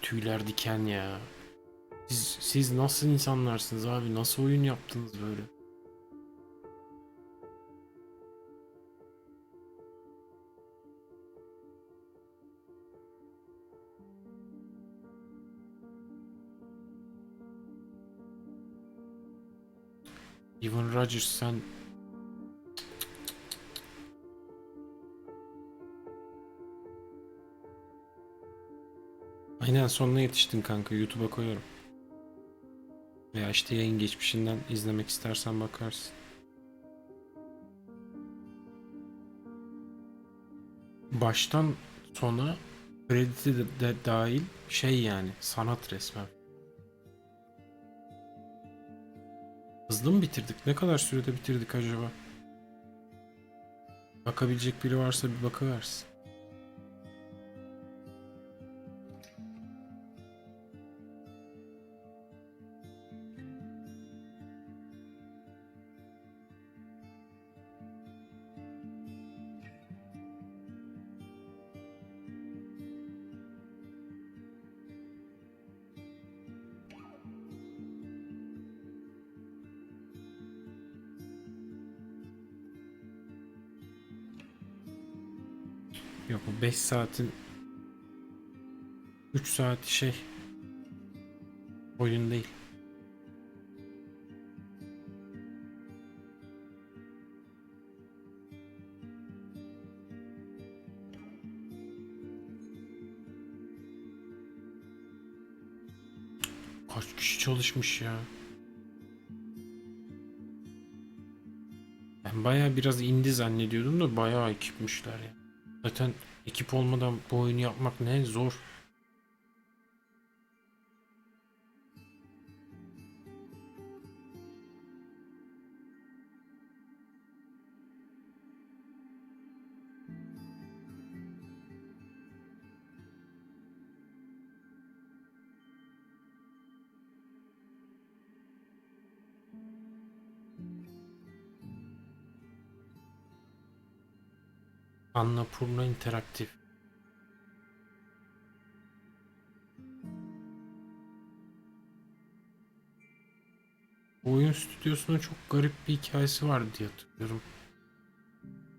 Tüyler diken ya. Siz nasıl insanlarsınız abi? Nasıl oyun yaptınız böyle? Evan Rogers sen... Aynen sonuna yetiştin kanka. YouTube'a koyuyorum. Veya işte yayın geçmişinden izlemek istersen bakarsın. Baştan sona kredisi de dahil şey yani sanat resmen. Hızlı mı bitirdik? Ne kadar sürede bitirdik acaba? Bakabilecek biri varsa bir bakıversin. Yok, bu 5 saatin 3 saati şey oyun değil. Kaç kişi çalışmış ya? Ben bayağı biraz indi zannediyordum da bayağı ekipmişler ya. Zaten ekip olmadan bu oyunu yapmak ne zor. Annapurna interaktif. Bu oyun stüdyosunun çok garip bir hikayesi vardı diye hatırlıyorum.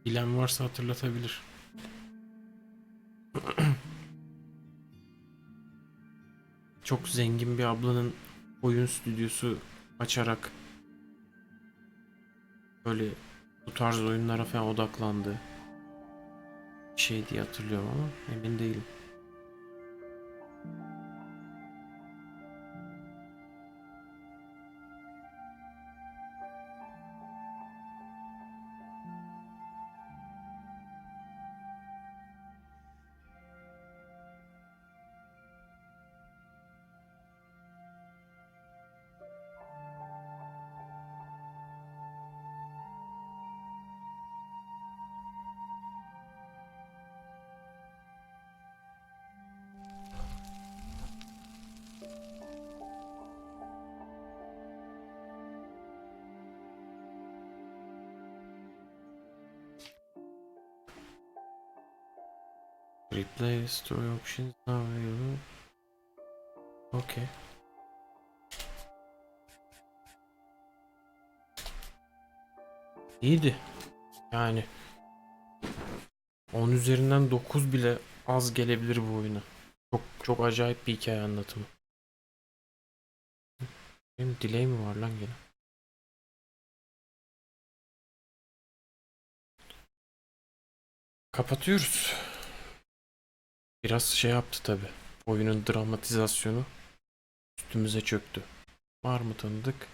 Bilen varsa hatırlatabilir. Çok zengin bir ablanın oyun stüdyosu açarak böyle bu tarz oyunlara falan odaklandı. Bir şey diye hatırlıyorum ama emin değilim. Replay story options now available. Okay. İyiydi. Yani 10 üzerinden 9 bile az gelebilir bu oyuna. Çok çok acayip bir hikaye anlatımı. Benim delay mi var lan gene? Kapatıyoruz. Biraz şey yaptı tabi. Oyunun dramatizasyonu üstümüze çöktü. Var mı tanıdık?